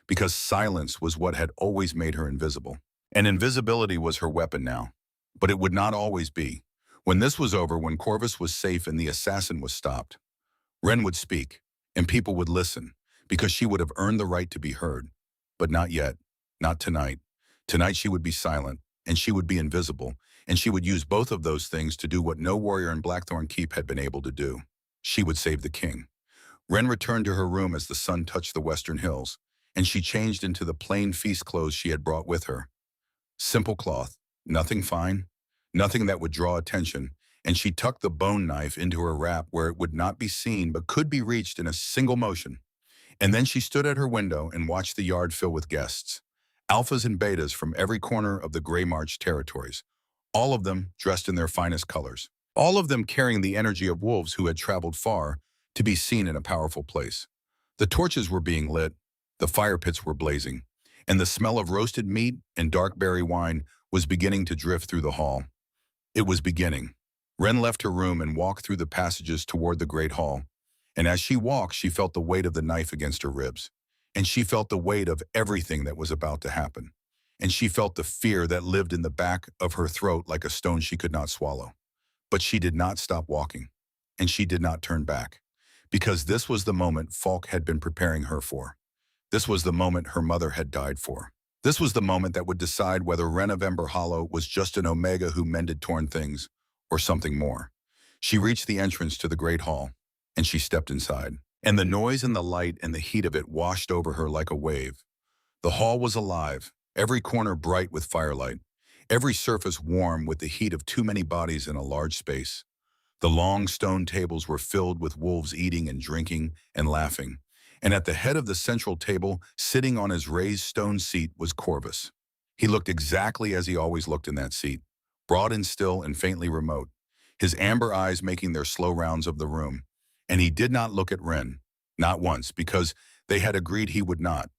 because silence was what had always made her invisible. And invisibility was her weapon now, but it would not always be. When this was over, when Corvus was safe and the assassin was stopped, Ren would speak, and people would listen, because she would have earned the right to be heard. But not yet, not tonight. Tonight she would be silent, and she would be invisible, and she would use both of those things to do what no warrior in Blackthorn Keep had been able to do. She would save the king. Ren returned to her room as the sun touched the western hills, and she changed into the plain feast clothes she had brought with her. Simple cloth, nothing fine, nothing that would draw attention, and she tucked the bone knife into her wrap where it would not be seen but could be reached in a single motion. And then she stood at her window and watched the yard fill with guests, alphas and betas from every corner of the Grey March territories, all of them dressed in their finest colors, all of them carrying the energy of wolves who had traveled far to be seen in a powerful place. The torches were being lit, the fire pits were blazing, and the smell of roasted meat and dark berry wine was beginning to drift through the hall. It was beginning. Wren left her room and walked through the passages toward the great hall. And as she walked, she felt the weight of the knife against her ribs. And she felt the weight of everything that was about to happen. And she felt the fear that lived in the back of her throat like a stone she could not swallow. But she did not stop walking. And she did not turn back. Because this was the moment Falk had been preparing her for. This was the moment her mother had died for. This was the moment that would decide whether Wren of Ember Hollow was just an Omega who mended torn things, or something more. She reached the entrance to the great hall, and she stepped inside. And the noise and the light and the heat of it washed over her like a wave. The hall was alive, every corner bright with firelight, every surface warm with the heat of too many bodies in a large space. The long stone tables were filled with wolves eating and drinking and laughing. And at the head of the central table, sitting on his raised stone seat, was Corvus. He looked exactly as he always looked in that seat, broad and still and faintly remote, his amber eyes making their slow rounds of the room. And he did not look at Wren, not once, because they had agreed he would not.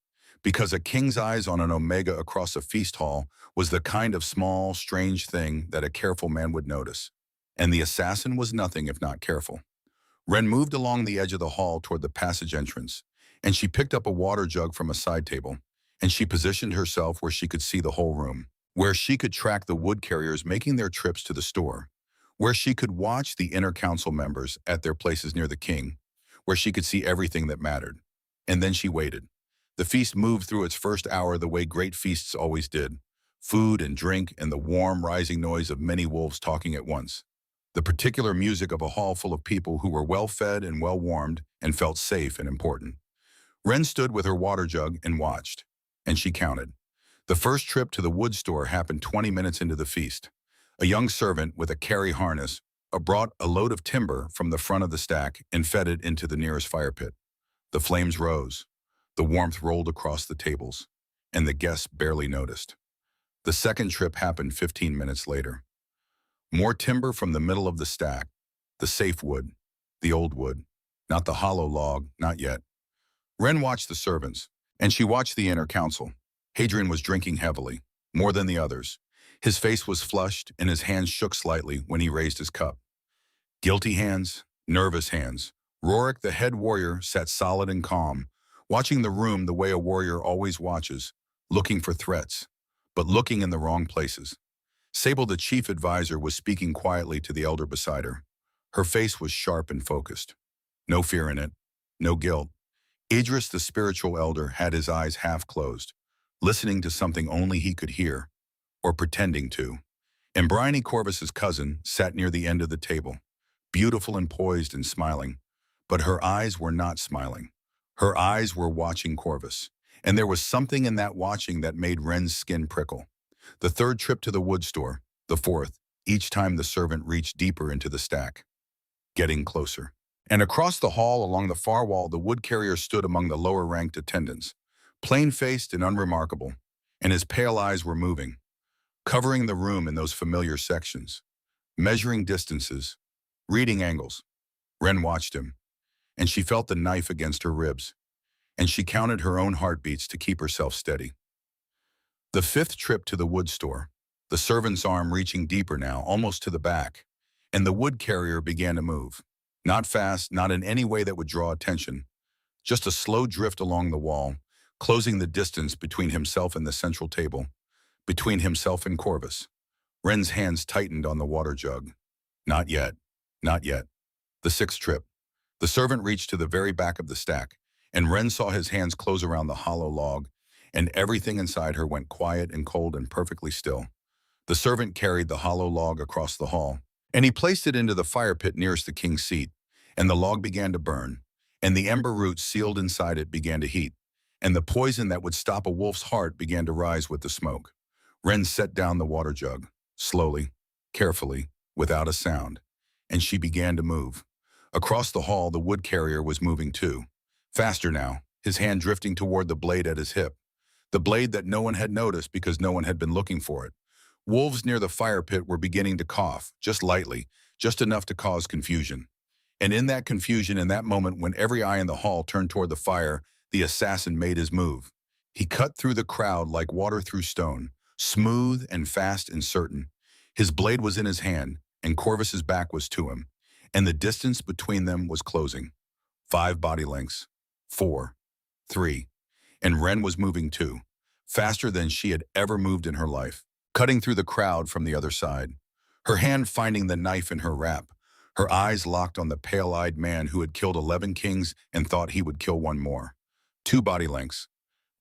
Because a king's eyes on an Omega across a feast hall was the kind of small, strange thing that a careful man would notice. And the assassin was nothing if not careful. Wren moved along the edge of the hall toward the passage entrance, and she picked up a water jug from a side table, and she positioned herself where she could see the whole room, where she could track the wood carriers making their trips to the store, where she could watch the inner council members at their places near the king, where she could see everything that mattered. And then she waited. The feast moved through its first hour the way great feasts always did, food and drink and the warm rising noise of many wolves talking at once. The particular music of a hall full of people who were well-fed and well-warmed and felt safe and important. Wren stood with her water jug and watched, and she counted. The first trip to the wood store happened 20 minutes into the feast. A young servant with a carry harness brought a load of timber from the front of the stack and fed it into the nearest fire pit. The flames rose, the warmth rolled across the tables, and the guests barely noticed. The second trip happened 15 minutes later. More timber from the middle of the stack, the safe wood, the old wood, not the hollow log, not yet. Wren watched the servants, and she watched the inner council. Hadrian was drinking heavily, more than the others. His face was flushed, and his hands shook slightly when he raised his cup. Guilty hands, nervous hands. Rorik, the head warrior, sat solid and calm, watching the room the way a warrior always watches, looking for threats, but looking in the wrong places. Sable, the chief advisor, was speaking quietly to the elder beside her. Her face was sharp and focused. No fear in it, no guilt. Idris, the spiritual elder, had his eyes half closed, listening to something only he could hear, or pretending to. And Bryony, Corvus's cousin, sat near the end of the table, beautiful and poised and smiling. But her eyes were not smiling. Her eyes were watching Corvus, and there was something in that watching that made Wren's skin prickle. The third trip to the wood store, the fourth, each time the servant reached deeper into the stack, getting closer. And across the hall along the far wall, the wood carrier stood among the lower-ranked attendants, plain-faced and unremarkable, and his pale eyes were moving, covering the room in those familiar sections, measuring distances, reading angles. Wren watched him, and she felt the knife against her ribs, and she counted her own heartbeats to keep herself steady. The fifth trip to the wood store, the servant's arm reaching deeper now, almost to the back, and the wood carrier began to move. Not fast, not in any way that would draw attention, just a slow drift along the wall, closing the distance between himself and the central table, between himself and Corvus. Wren's hands tightened on the water jug. Not yet, not yet. The sixth trip. The servant reached to the very back of the stack, and Wren saw his hands close around the hollow log, and everything inside her went quiet and cold and perfectly still. The servant carried the hollow log across the hall, and he placed it into the fire pit nearest the king's seat, and the log began to burn, and the ember roots sealed inside it began to heat, and the poison that would stop a wolf's heart began to rise with the smoke. Wren set down the water jug, slowly, carefully, without a sound, and she began to move. Across the hall, the wood carrier was moving too, faster now, his hand drifting toward the blade at his hip, the blade that no one had noticed because no one had been looking for it. Wolves near the fire pit were beginning to cough, just lightly, just enough to cause confusion. And in that confusion, in that moment when every eye in the hall turned toward the fire, the assassin made his move. He cut through the crowd like water through stone, smooth and fast and certain. His blade was in his hand, and Corvus's back was to him, and the distance between them was closing. 5 body lengths. 4. 3. And Ren was moving too, faster than she had ever moved in her life, cutting through the crowd from the other side, her hand finding the knife in her wrap, her eyes locked on the pale-eyed man who had killed 11 kings and thought he would kill one more. 2 body lengths.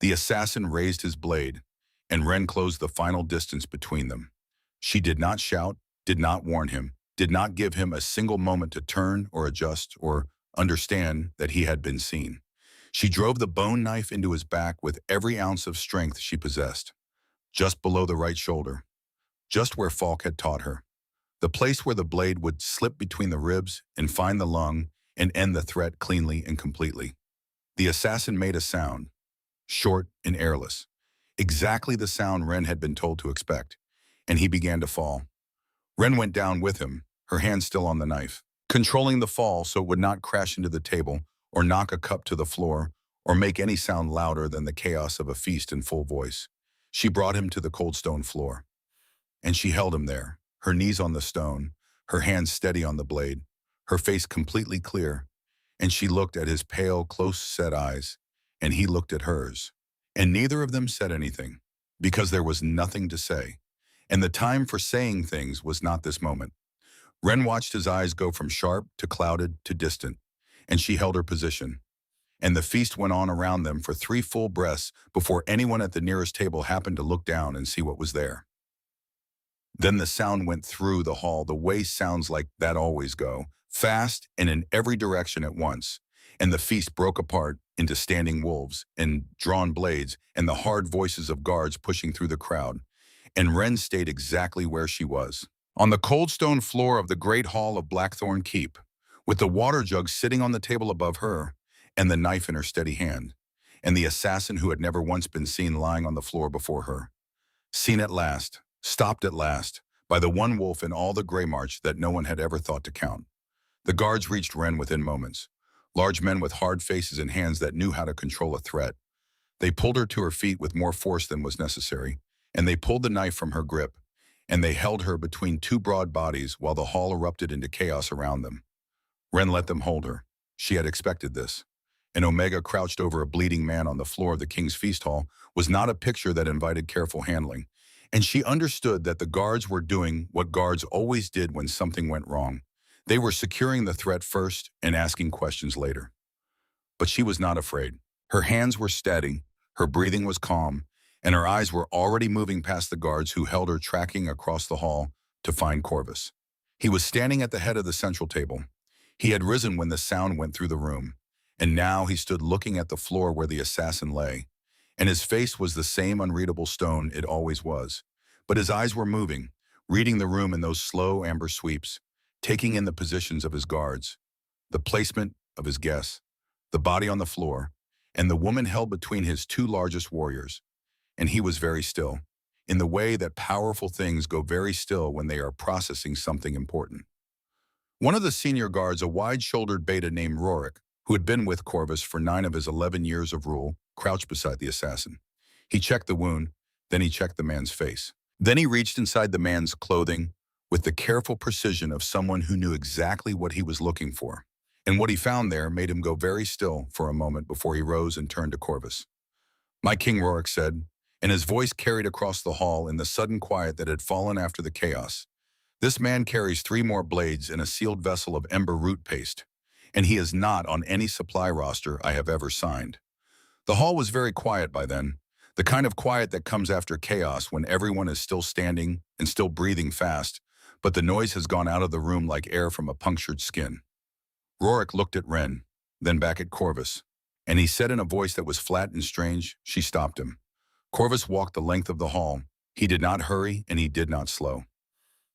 The assassin raised his blade, and Ren closed the final distance between them. She did not shout, did not warn him, did not give him a single moment to turn or adjust or understand that he had been seen. She drove the bone knife into his back with every ounce of strength she possessed, just below the right shoulder, just where Falk had taught her, the place where the blade would slip between the ribs and find the lung and end the threat cleanly and completely. The assassin made a sound, short and airless, exactly the sound Ren had been told to expect, and he began to fall. Ren went down with him, her hand still on the knife, controlling the fall so it would not crash into the table or knock a cup to the floor or make any sound louder than the chaos of a feast in full voice. She brought him to the cold stone floor, and she held him there, her knees on the stone, her hands steady on the blade, her face completely clear, and she looked at his pale, close-set eyes, and he looked at hers. And neither of them said anything, because there was nothing to say, and the time for saying things was not this moment. Ren watched his eyes go from sharp to clouded to distant, and she held her position. And the feast went on around them for 3 full breaths before anyone at the nearest table happened to look down and see what was there. Then the sound went through the hall the way sounds like that always go, fast and in every direction at once, and the feast broke apart into standing wolves and drawn blades and the hard voices of guards pushing through the crowd, and Ren stayed exactly where she was, on the cold stone floor of the great hall of Blackthorn Keep, with the water jug sitting on the table above her, and the knife in her steady hand, and the assassin who had never once been seen lying on the floor before her. Seen at last, stopped at last, by the one wolf in all the Grey March that no one had ever thought to count. The guards reached Ren within moments, large men with hard faces and hands that knew how to control a threat. They pulled her to her feet with more force than was necessary, and they pulled the knife from her grip, and they held her between 2 broad bodies while the hall erupted into chaos around them. Ren let them hold her. She had expected this. And Omega crouched over a bleeding man on the floor of the king's feast hall was not a picture that invited careful handling, and she understood that the guards were doing what guards always did when something went wrong. They were securing the threat first and asking questions later. But she was not afraid. Her hands were steady, her breathing was calm, and her eyes were already moving past the guards who held her, tracking across the hall to find Corvus. He was standing at the head of the central table. He had risen when the sound went through the room, and now he stood looking at the floor where the assassin lay, and his face was the same unreadable stone it always was. But his eyes were moving, reading the room in those slow amber sweeps, taking in the positions of his guards, the placement of his guests, the body on the floor, and the woman held between his 2 largest warriors. And he was very still, in the way that powerful things go very still when they are processing something important. One of the senior guards, a wide-shouldered beta named Rorik, who had been with Corvus for 9 of his 11 years of rule, crouched beside the assassin. He checked the wound, then he checked the man's face. Then he reached inside the man's clothing with the careful precision of someone who knew exactly what he was looking for. And what he found there made him go very still for a moment before he rose and turned to Corvus. "My king," Rorik said, and his voice carried across the hall in the sudden quiet that had fallen after the chaos. "This man carries 3 more blades in a sealed vessel of ember root paste, and he is not on any supply roster I have ever signed." The hall was very quiet by then, the kind of quiet that comes after chaos when everyone is still standing and still breathing fast, but the noise has gone out of the room like air from a punctured skin. Rorik looked at Ren, then back at Corvus, and he said in a voice that was flat and strange. She stopped him. Corvus walked the length of the hall. He did not hurry and he did not slow.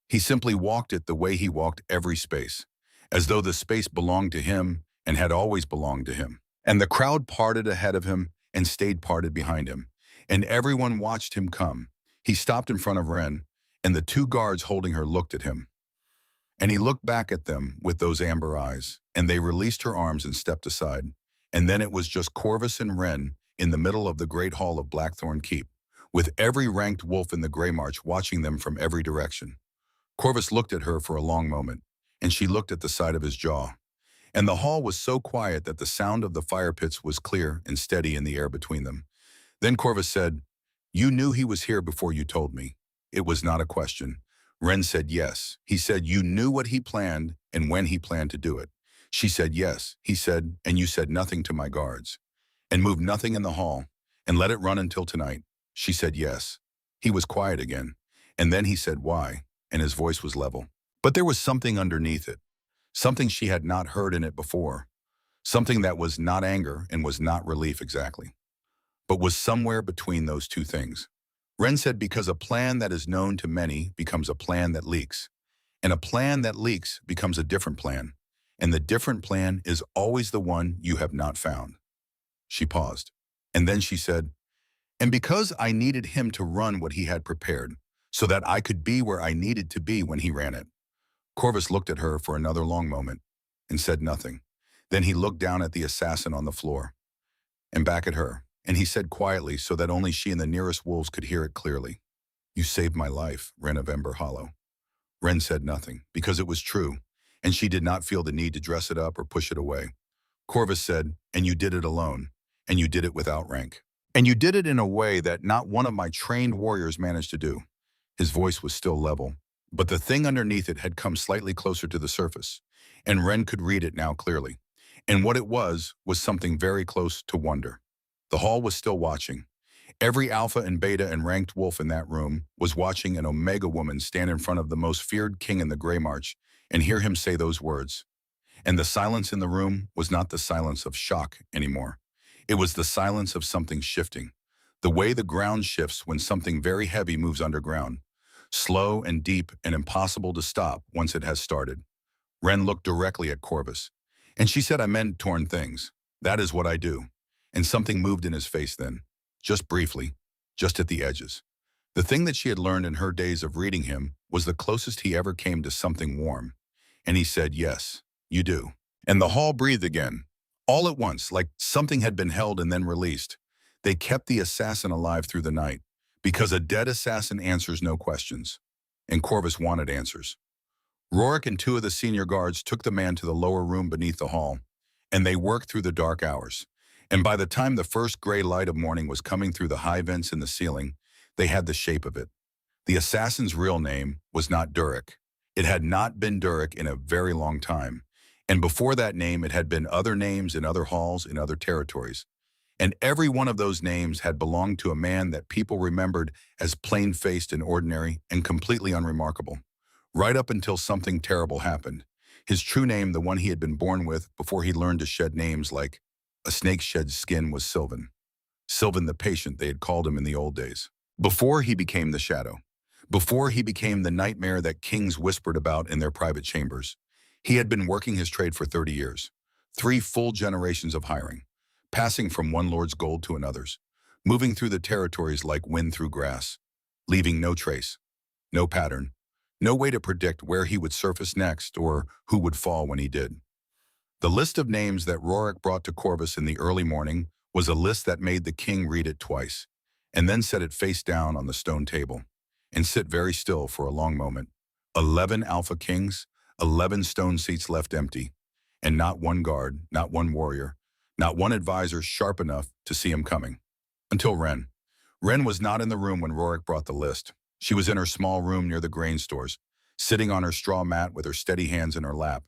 He simply walked it the way he walked every space, as though the space belonged to him and had always belonged to him. And the crowd parted ahead of him and stayed parted behind him, and everyone watched him come. He stopped in front of Ren, and the 2 guards holding her looked at him. And he looked back at them with those amber eyes, and they released her arms and stepped aside. And then it was just Corvus and Ren in the middle of the great hall of Blackthorn Keep, with every ranked wolf in the Grey March watching them from every direction. Corvus looked at her for a long moment, and she looked at the side of his jaw. And the hall was so quiet that the sound of the fire pits was clear and steady in the air between them. Then Corvus said, "You knew he was here before you told me." It was not a question. Ren said yes. He said, "You knew what he planned and when he planned to do it." She said yes. He said, "And you said nothing to my guards, and moved nothing in the hall, and let it run until tonight." She said yes. He was quiet again. And then he said, "Why?" And his voice was level. But there was something underneath it. Something she had not heard in it before. Something that was not anger and was not relief exactly, but was somewhere between those two things. Ren said, "Because a plan that is known to many becomes a plan that leaks. And a plan that leaks becomes a different plan. And the different plan is always the one you have not found." She paused. And then she said, "And because I needed him to run what he had prepared, so that I could be where I needed to be when he ran it." Corvus looked at her for another long moment and said nothing. Then he looked down at the assassin on the floor and back at her, and he said quietly so that only she and the nearest wolves could hear it clearly, "You saved my life, Ren of Ember Hollow." Ren said nothing, because it was true, and she did not feel the need to dress it up or push it away. Corvus said, "And you did it alone, and you did it without rank. And you did it in a way that not one of my trained warriors managed to do." His voice was still level, but the thing underneath it had come slightly closer to the surface, and Ren could read it now clearly. And what it was something very close to wonder. The hall was still watching. Every alpha and beta and ranked wolf in that room was watching an Omega woman stand in front of the most feared king in the Grey March and hear him say those words. And the silence in the room was not the silence of shock anymore. It was the silence of something shifting. The way the ground shifts when something very heavy moves underground. Slow and deep and impossible to stop once it has started. Ren looked directly at Corvus. "And she said I meant torn things. That is what I do." And something moved in his face then. Just briefly. Just at the edges. The thing that she had learned in her days of reading him was the closest he ever came to something warm. And he said, "Yes, you do." And the hall breathed again. All at once, like something had been held and then released. They kept the assassin alive through the night, because a dead assassin answers no questions. And Corvus wanted answers. Rorik and two of the senior guards took the man to the lower room beneath the hall, and they worked through the dark hours. And by the time the first gray light of morning was coming through the high vents in the ceiling, they had the shape of it. The assassin's real name was not Durik. It had not been Durik in a very long time. And before that name, it had been other names in other halls in other territories. And every one of those names had belonged to a man that people remembered as plain-faced and ordinary and completely unremarkable. Right up until something terrible happened. His true name, the one he had been born with before he learned to shed names like a snake sheds skin, was Sylvan. Sylvan the patient, they had called him in the old days. Before he became the shadow. Before he became the nightmare that kings whispered about in their private chambers. He had been working his trade for 30 years. 3 full generations of hiring. Passing from one lord's gold to another's. Moving through the territories like wind through grass. Leaving no trace. No pattern. No way to predict where he would surface next or who would fall when he did. The list of names that Rorik brought to Corvus in the early morning was a list that made the king read it twice, and then set it face down on the stone table, and sit very still for a long moment. 11 AlphaKings, 11 stone seats left empty, and not one guard, not one warrior, not one advisor sharp enough to see him coming. Until Ren. Ren was not in the room when Rorik brought the list. She was in her small room near the grain stores, sitting on her straw mat with her steady hands in her lap,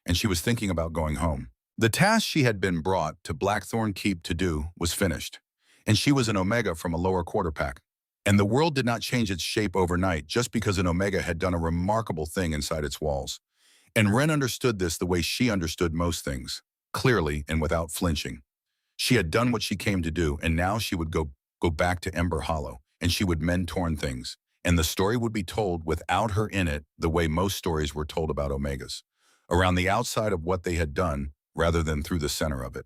and she was thinking about going home. The task she had been brought to Blackthorn Keep to do was finished, and she was an Omega from a lower quarter pack. And the world did not change its shape overnight just because an Omega had done a remarkable thing inside its walls. And Ren understood this the way she understood most things, clearly and without flinching. She had done what she came to do, and now she would go back to Ember Hollow, and she would mend torn things. And the story would be told without her in it the way most stories were told about Omegas, around the outside of what they had done rather than through the center of it.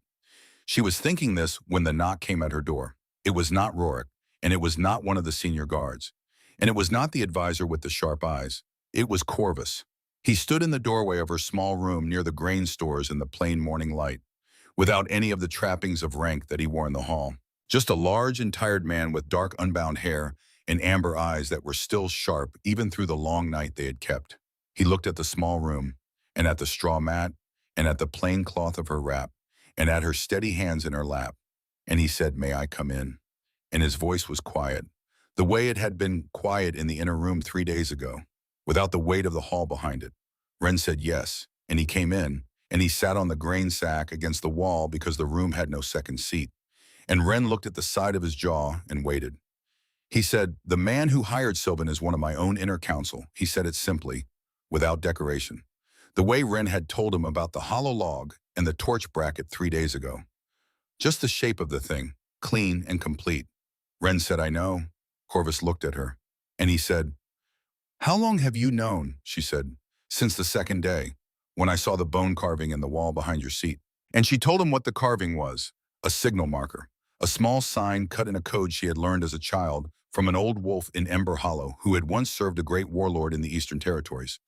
She was thinking this when the knock came at her door. It was not Rorik, and it was not one of the senior guards, and it was not the advisor with the sharp eyes. It was Corvus. He stood in the doorway of her small room near the grain stores in the plain morning light, without any of the trappings of rank that he wore in the hall. Just a large and tired man with dark unbound hair and amber eyes that were still sharp even through the long night they had kept. He looked at the small room, and at the straw mat, and at the plain cloth of her wrap, and at her steady hands in her lap. And he said, "May I come in?" And his voice was quiet, the way it had been quiet in the inner room 3 days ago, without the weight of the hall behind it. Wren said yes, and he came in, and he sat on the grain sack against the wall because the room had no second seat. And Wren looked at the side of his jaw and waited. He said, "The man who hired Sylvan is one of my own inner council." He said it simply, without decoration, the way Wren had told him about the hollow log and the torch bracket 3 days ago. Just the shape of the thing, clean and complete. Wren said, "I know." Corvus looked at her, and he said, "How long have you known?" She said, "Since the second day, when I saw the bone carving in the wall behind your seat." And she told him what the carving was, a signal marker, a small sign cut in a code she had learned as a child from an old wolf in Ember Hollow who had once served a great warlord in the Eastern Territories,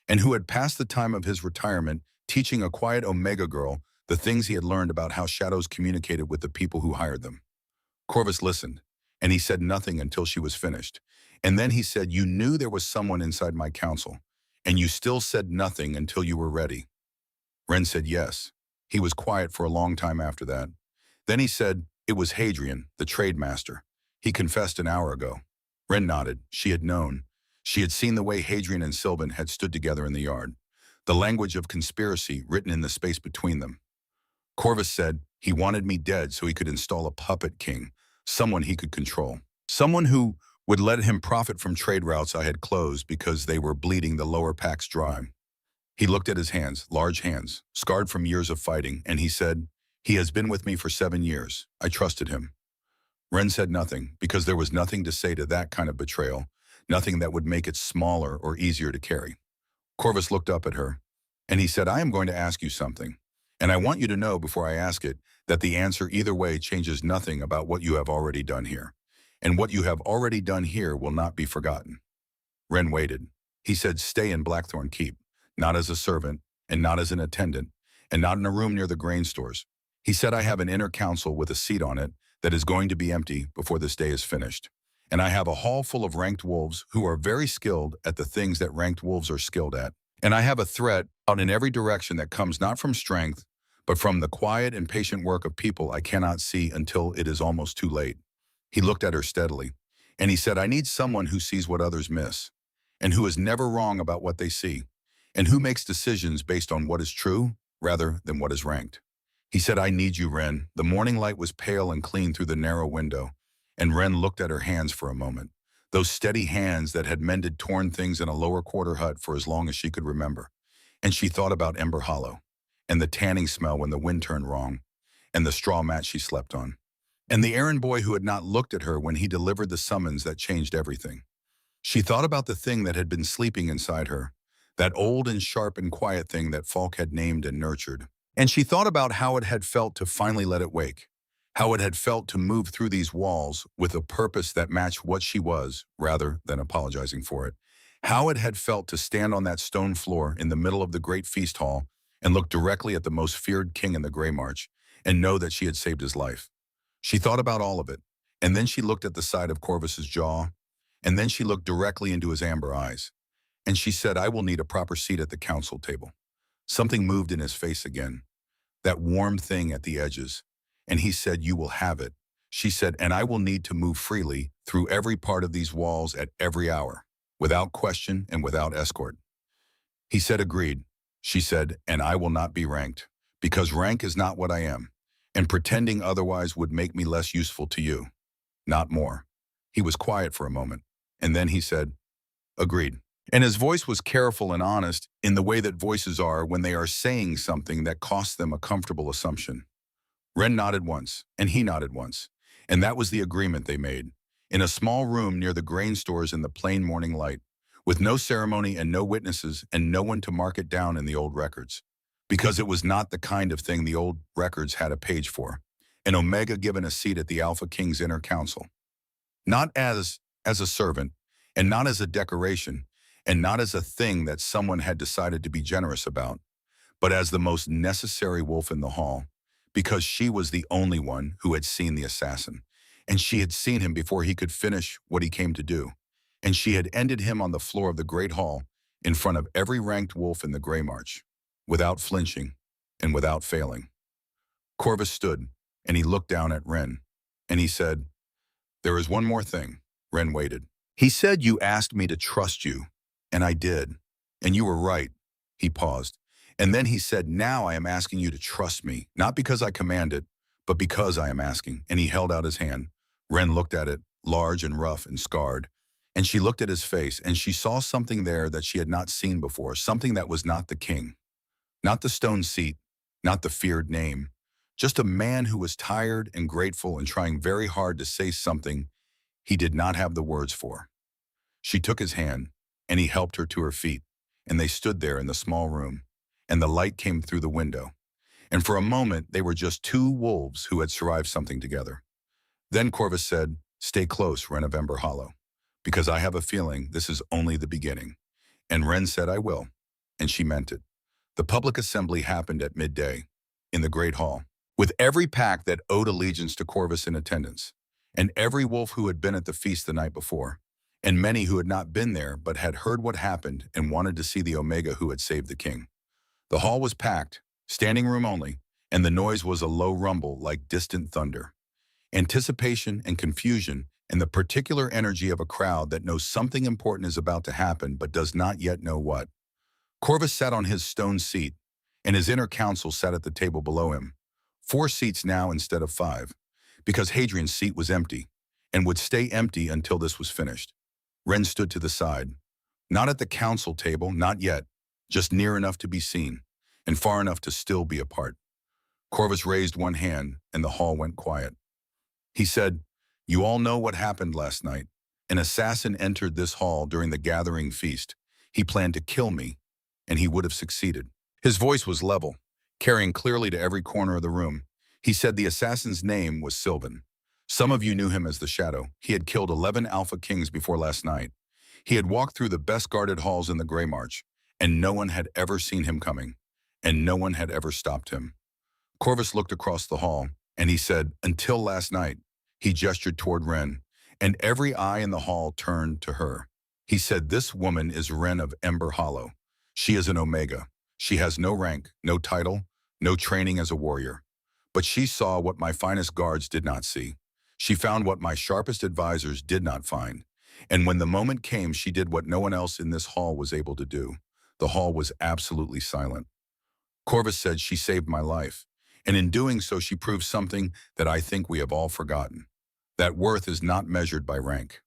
and who had passed the time of his retirement teaching a quiet Omega girl the things he had learned about how shadows communicated with the people who hired them. Corvus listened, and he said nothing until she was finished. And then he said, "You knew there was someone inside my council, and you still said nothing until you were ready." Wren said yes. He was quiet for a long time after that. Then he said, "It was Hadrian, the trade master. He confessed an hour ago." Wren nodded. She had known. She had seen the way Hadrian and Sylvan had stood together in the yard, the language of conspiracy written in the space between them. Corvus said, "He wanted me dead so he could install a puppet king, someone he could control, someone who would let him profit from trade routes I had closed because they were bleeding the lower packs dry." He looked at his hands, large hands, scarred from years of fighting, and he said, "He has been with me for 7 years. I trusted him." Wren said nothing, because there was nothing to say to that kind of betrayal, nothing that would make it smaller or easier to carry. Corvus looked up at her, and he said, "I am going to ask you something, and I want you to know before I ask it that the answer either way changes nothing about what you have already done here, and what you have already done here will not be forgotten." Wren waited. He said, "Stay in Blackthorn Keep, not as a servant, and not as an attendant, and not in a room near the grain stores." He said, "I have an inner council with a seat on it that is going to be empty before this day is finished. And I have a hall full of ranked wolves who are very skilled at the things that ranked wolves are skilled at. And I have a threat out in every direction that comes not from strength, but from the quiet and patient work of people I cannot see until it is almost too late." He looked at her steadily, and he said, "I need someone who sees what others miss, and who is never wrong about what they see, and who makes decisions based on what is true rather than what is ranked." He said, "I need you, Wren." The morning light was pale and clean through the narrow window, and Wren looked at her hands for a moment, those steady hands that had mended torn things in a lower quarter hut for as long as she could remember. And she thought about Ember Hollow, and the tanning smell when the wind turned wrong, and the straw mat she slept on, and the errand boy who had not looked at her when he delivered the summons that changed everything. She thought about the thing that had been sleeping inside her, that old and sharp and quiet thing that Falk had named and nurtured. And she thought about how it had felt to finally let it wake, how it had felt to move through these walls with a purpose that matched what she was, rather than apologizing for it, how it had felt to stand on that stone floor in the middle of the great feast hall and look directly at the most feared king in the Grey March and know that she had saved his life. She thought about all of it, and then she looked at the side of Corvus's jaw, and then she looked directly into his amber eyes, and she said, "I will need a proper seat at the council table." Something moved in his face again, that warm thing at the edges, and he said, "You will have it." She said, "And I will need to move freely through every part of these walls at every hour, without question and without escort." He said, "Agreed." She said, "And I will not be ranked, because rank is not what I am, and pretending otherwise would make me less useful to you, not more." He was quiet for a moment, and then he said, "Agreed." And his voice was careful and honest in the way that voices are when they are saying something that costs them a comfortable assumption. Wren nodded once, and he nodded once, and that was the agreement they made, in a small room near the grain stores in the plain morning light, with no ceremony and no witnesses and no one to mark it down in the old records, because it was not the kind of thing the old records had a page for, an Omega given a seat at the AlphaKing's inner council. Not as a servant, and not as a decoration, and not as a thing that someone had decided to be generous about, but as the most necessary wolf in the hall, because she was the only one who had seen the assassin, and she had seen him before he could finish what he came to do, and she had ended him on the floor of the great hall in front of every ranked wolf in the Grey March, without flinching and without failing. Corvus stood, and he looked down at Ren, and he said, "There is one more thing." Ren waited. "He said you asked me to trust you, and I did, and you were right." He paused, and then he said, "Now I am asking you to trust me, not because I command it, but because I am asking." And he held out his hand. Ren looked at it, large and rough and scarred, and she looked at his face, and she saw something there that she had not seen before, something that was not the king, not the stone seat, not the feared name, just a man who was tired and grateful and trying very hard to say something he did not have the words for. She took his hand, and he helped her to her feet, and they stood there in the small room, and the light came through the window. And for a moment, they were just two wolves who had survived something together. Then Corvus said, "Stay close, Ren of Ember Hollow, because I have a feeling this is only the beginning." And Ren said, "I will," and she meant it. The public assembly happened at midday in the Great Hall, with every pack that owed allegiance to Corvus in attendance, and every wolf who had been at the feast the night before, and many who had not been there but had heard what happened and wanted to see the Omega who had saved the king. The hall was packed, standing room only, and the noise was a low rumble like distant thunder. Anticipation and confusion and the particular energy of a crowd that knows something important is about to happen but does not yet know what. Corvus sat on his stone seat, and his inner council sat at the table below him. 4 seats now instead of 5, because Hadrian's seat was empty, and would stay empty until this was finished. Ren stood to the side, not at the council table, not yet, just near enough to be seen, and far enough to still be apart. Corvus raised one hand, and the hall went quiet. He said, "You all know what happened last night. An assassin entered this hall during the gathering feast. He planned to kill me, and he would have succeeded." His voice was level, carrying clearly to every corner of the room. He said the assassin's name was Sylvan. Some of you knew him as the Shadow. He had killed 11 AlphaKings before last night. He had walked through the best-guarded halls in the Grey March, and no one had ever seen him coming, and no one had ever stopped him. Corvus looked across the hall, and he said, "Until last night." He gestured toward Ren, and every eye in the hall turned to her. He said, "This woman is Ren of Ember Hollow. She is an Omega. She has no rank, no title, no training as a warrior. But she saw what my finest guards did not see. She found what my sharpest advisors did not find. And when the moment came, she did what no one else in this hall was able to do." The hall was absolutely silent. Corvus said, "She saved my life. And in doing so, she proved something that I think we have all forgotten. That worth is not measured by rank."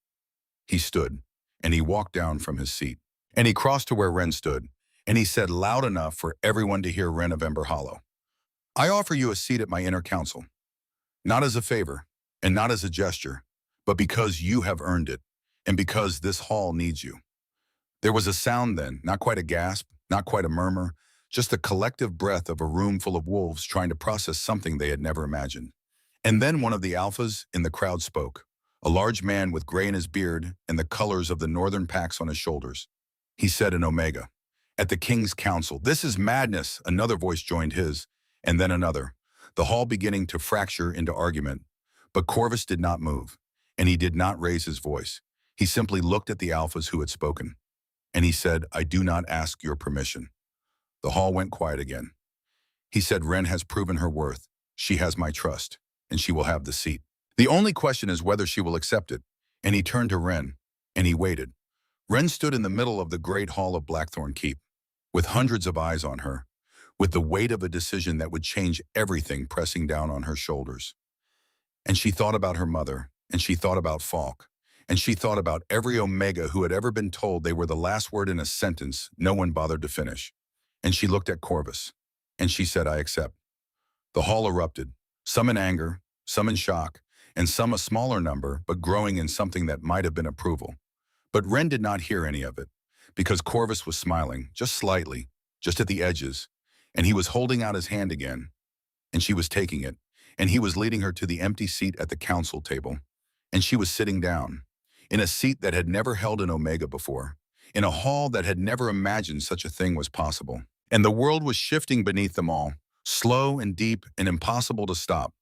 He stood, and he walked down from his seat. And he crossed to where Ren stood, and he said loud enough for everyone to hear, "Ren of Ember Hollow, I offer you a seat at my inner council, not as a favor, and not as a gesture, but because you have earned it, and because this hall needs you." There was a sound then, not quite a gasp, not quite a murmur, just the collective breath of a room full of wolves trying to process something they had never imagined. And then one of the alphas in the crowd spoke, a large man with gray in his beard and the colors of the northern packs on his shoulders. He said in Omega, "At the king's council, this is madness." Another voice joined his, and then another, the hall beginning to fracture into argument. But Corvus did not move, and he did not raise his voice. He simply looked at the alphas who had spoken, and he said, "I do not ask your permission." The hall went quiet again. He said, "Ren has proven her worth. She has my trust, and she will have the seat. The only question is whether she will accept it." And he turned to Ren, and he waited. Ren stood in the middle of the great hall of Blackthorn Keep, with hundreds of eyes on her, with the weight of a decision that would change everything pressing down on her shoulders. And she thought about her mother, and she thought about Falk, and she thought about every Omega who had ever been told they were the last word in a sentence no one bothered to finish. And she looked at Corvus, and she said, "I accept." The hall erupted, some in anger, some in shock, and some a smaller number, but growing in something that might have been approval. But Ren did not hear any of it, because Corvus was smiling, just slightly, just at the edges, and he was holding out his hand again, and she was taking it, and he was leading her to the empty seat at the council table, and she was sitting down, in a seat that had never held an Omega before, in a hall that had never imagined such a thing was possible. And the world was shifting beneath them all, slow and deep and impossible to stop.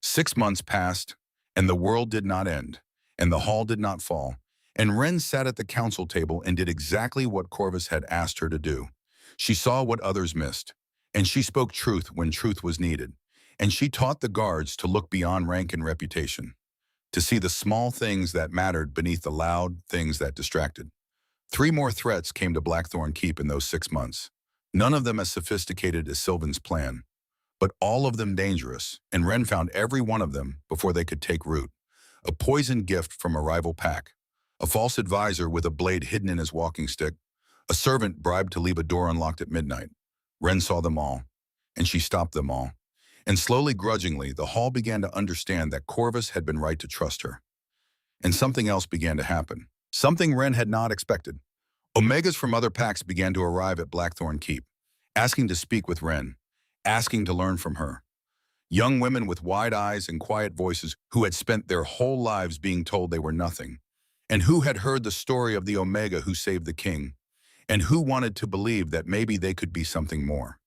6 months passed, And the world did not end, and the hall did not fall, and Wren sat at the council table and did exactly what Corvus had asked her to do. She saw what others missed, and she spoke truth when truth was needed, and she taught the guards to look beyond rank and reputation, to see the small things that mattered beneath the loud things that distracted. 3 more threats came to Blackthorn Keep in those 6 months, none of them as sophisticated as Sylvan's plan, but all of them dangerous, and Wren found every one of them before they could take root. A poisoned gift from a rival pack, a false advisor with a blade hidden in his walking stick, a servant bribed to leave a door unlocked at midnight. Wren saw them all, and she stopped them all. And slowly, grudgingly, the hall began to understand that Corvus had been right to trust her. And something else began to happen. Something Wren had not expected. Omegas from other packs began to arrive at Blackthorn Keep, asking to speak with Wren, asking to learn from her. Young women with wide eyes and quiet voices who had spent their whole lives being told they were nothing, and who had heard the story of the Omega who saved the king, and who wanted to believe that maybe they could be something more.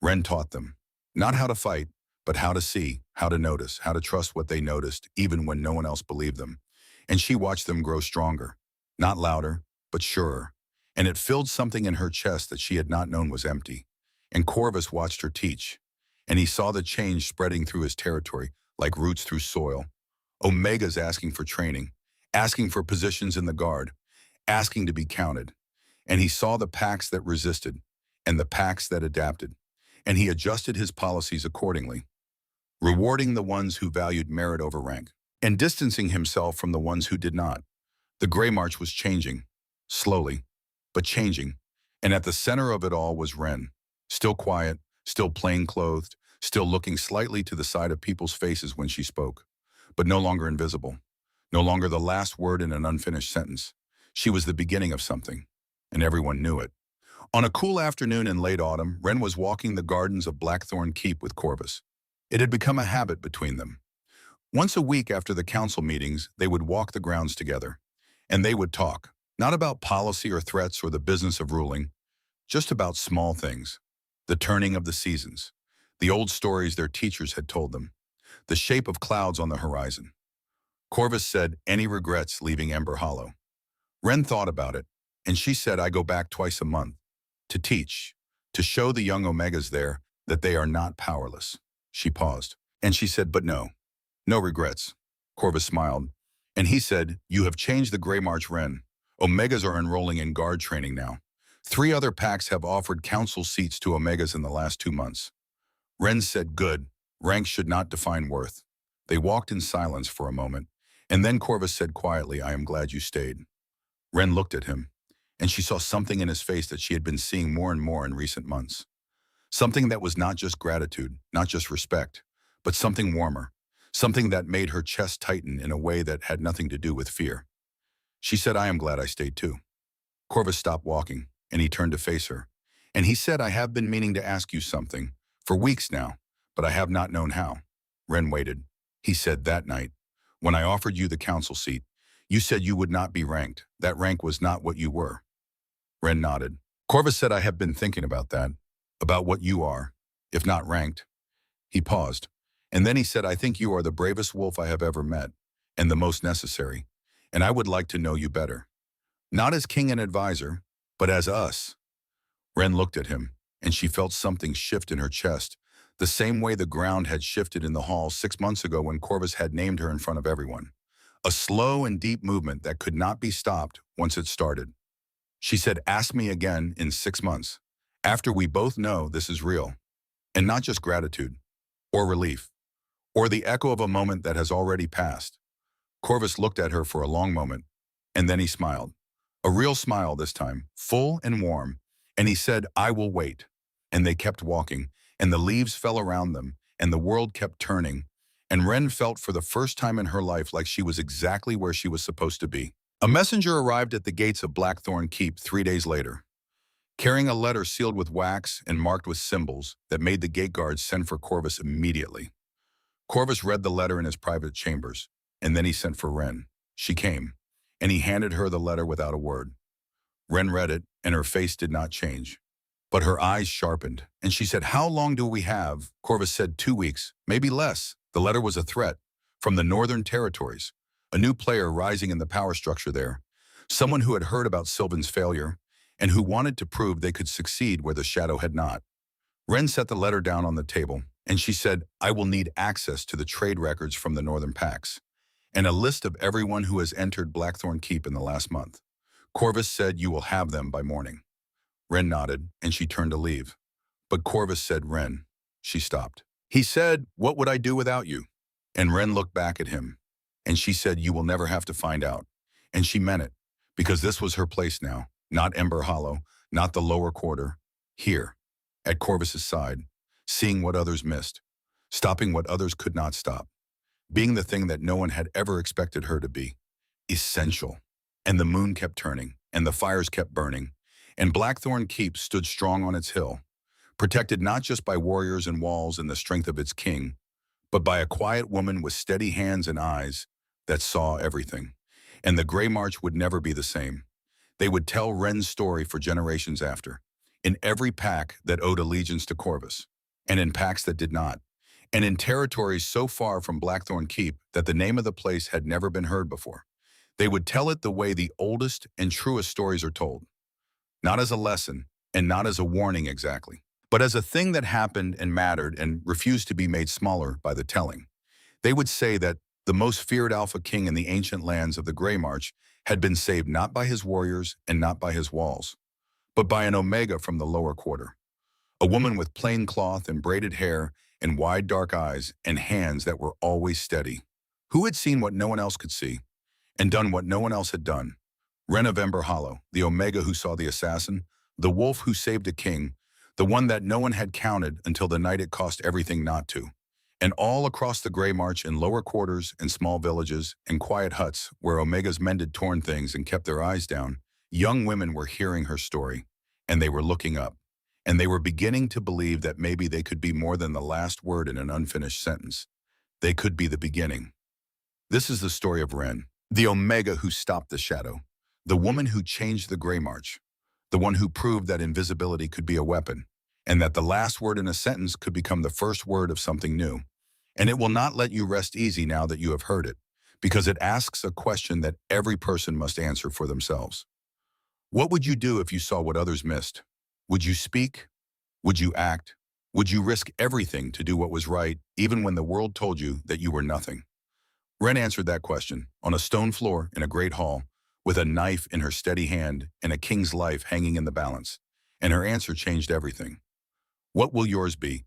Wren taught them, not how to fight, but how to see, how to notice, how to trust what they noticed, even when no one else believed them. And she watched them grow stronger, not louder, but surer. And it filled something in her chest that she had not known was empty. And Corvus watched her teach, and he saw the change spreading through his territory like roots through soil. Omegas asking for training, asking for positions in the guard, asking to be counted. And he saw the packs that resisted and the packs that adapted, and he adjusted his policies accordingly, rewarding the ones who valued merit over rank, and distancing himself from the ones who did not. The Grey March was changing, slowly, but changing, and at the center of it all was Wren, still quiet, still plain-clothed, still looking slightly to the side of people's faces when she spoke, but no longer invisible, no longer the last word in an unfinished sentence. She was the beginning of something, and everyone knew it. On a cool afternoon in late autumn, Wren was walking the gardens of Blackthorn Keep with Corvus. It had become a habit between them. Once a week after the council meetings, they would walk the grounds together, and they would talk, not about policy or threats or the business of ruling, just about small things. The turning of the seasons, the old stories their teachers had told them, the shape of clouds on the horizon. Corvus said, "Any regrets leaving Ember Hollow?" Wren thought about it, and she said, "I go back twice a month, to teach, to show the young Omegas there that they are not powerless." She paused, and she said, "But no regrets." Corvus smiled, and he said, "You have changed the Grey March, Wren. Omegas are enrolling in guard training now. 3 other packs have offered council seats to Omegas in the last 2 months." Wren said, "Good. Rank should not define worth." They walked in silence for a moment, and then Corvus said quietly, "I am glad you stayed." Wren looked at him, and she saw something in his face that she had been seeing more and more in recent months. Something that was not just gratitude, not just respect, but something warmer, something that made her chest tighten in a way that had nothing to do with fear. She said, "I am glad I stayed too." Corvus stopped walking, and he turned to face her. And he said, "I have been meaning to ask you something, for weeks now, but I have not known how." Wren waited. He said, "That night, when I offered you the council seat, you said you would not be ranked. That rank was not what you were." Wren nodded. Corvus said, "I have been thinking about that, about what you are, if not ranked." He paused, and then he said, "I think you are the bravest wolf I have ever met, and the most necessary, and I would like to know you better. Not as king and advisor, but as us." Wren looked at him, and she felt something shift in her chest, the same way the ground had shifted in the hall 6 months ago when Corvus had named her in front of everyone. A slow and deep movement that could not be stopped once it started. She said, "Ask me again in 6 months, after we both know this is real, and not just gratitude, or relief, or the echo of a moment that has already passed." Corvus looked at her for a long moment, and then he smiled. A real smile this time, full and warm, and he said, "I will wait." And they kept walking, and the leaves fell around them, and the world kept turning, and Wren felt for the first time in her life like she was exactly where she was supposed to be. A messenger arrived at the gates of Blackthorn Keep 3 days later, carrying a letter sealed with wax and marked with symbols that made the gate guards send for Corvus immediately. Corvus read the letter in his private chambers, and then he sent for Wren. She came, and he handed her the letter without a word. Wren read it, and her face did not change, but her eyes sharpened, and she said, "How long do we have?" Corvus said, 2 weeks, maybe less. The letter was a threat, from the Northern Territories, a new player rising in the power structure there, someone who had heard about Sylvan's failure and who wanted to prove they could succeed where the Shadow had not. Ren set the letter down on the table, and she said, "I will need access to the trade records from the Northern Packs, and a list of everyone who has entered Blackthorn Keep in the last month." Corvus said, "You will have them by morning." Ren nodded, and she turned to leave. But Corvus said, "Ren." She stopped. He said, "What would I do without you?" And Ren looked back at him, and she said, "You will never have to find out." And she meant it, because this was her place now, not Ember Hollow, not the lower quarter, here, at Corvus's side, seeing what others missed, stopping what others could not stop, being the thing that no one had ever expected her to be, essential. And the moon kept turning, and the fires kept burning, and Blackthorn Keep stood strong on its hill, protected not just by warriors and walls and the strength of its king, but by a quiet woman with steady hands and eyes that saw everything. And the Grey March would never be the same. They would tell Ren's story for generations after, in every pack that owed allegiance to Corvus, and in packs that did not, and in territories so far from Blackthorn Keep that the name of the place had never been heard before. They would tell it the way the oldest and truest stories are told, not as a lesson and not as a warning exactly, but as a thing that happened and mattered and refused to be made smaller by the telling. They would say that the most feared AlphaKing in the ancient lands of the Grey March had been saved not by his warriors and not by his walls, but by an Omega from the lower quarter, a woman with plain cloth and braided hair and wide dark eyes and hands that were always steady, who had seen what no one else could see and done what no one else had done. Ren of Ember Hollow, the Omega who saw the assassin, the wolf who saved a king, the one that no one had counted until the night it cost everything not to. And all across the Grey March in lower quarters and small villages and quiet huts where Omegas mended torn things and kept their eyes down, young women were hearing her story, and they were looking up, and they were beginning to believe that maybe they could be more than the last word in an unfinished sentence. They could be the beginning. This is the story of Ren, the Omega who stopped the Shadow, the woman who changed the Grey March, the one who proved that invisibility could be a weapon, and that the last word in a sentence could become the first word of something new. And it will not let you rest easy now that you have heard it, because it asks a question that every person must answer for themselves. What would you do if you saw what others missed? Would you speak? Would you act? Would you risk everything to do what was right, even when the world told you that you were nothing? Ren answered that question on a stone floor in a great hall, with a knife in her steady hand and a king's life hanging in the balance. And her answer changed everything. What will yours be?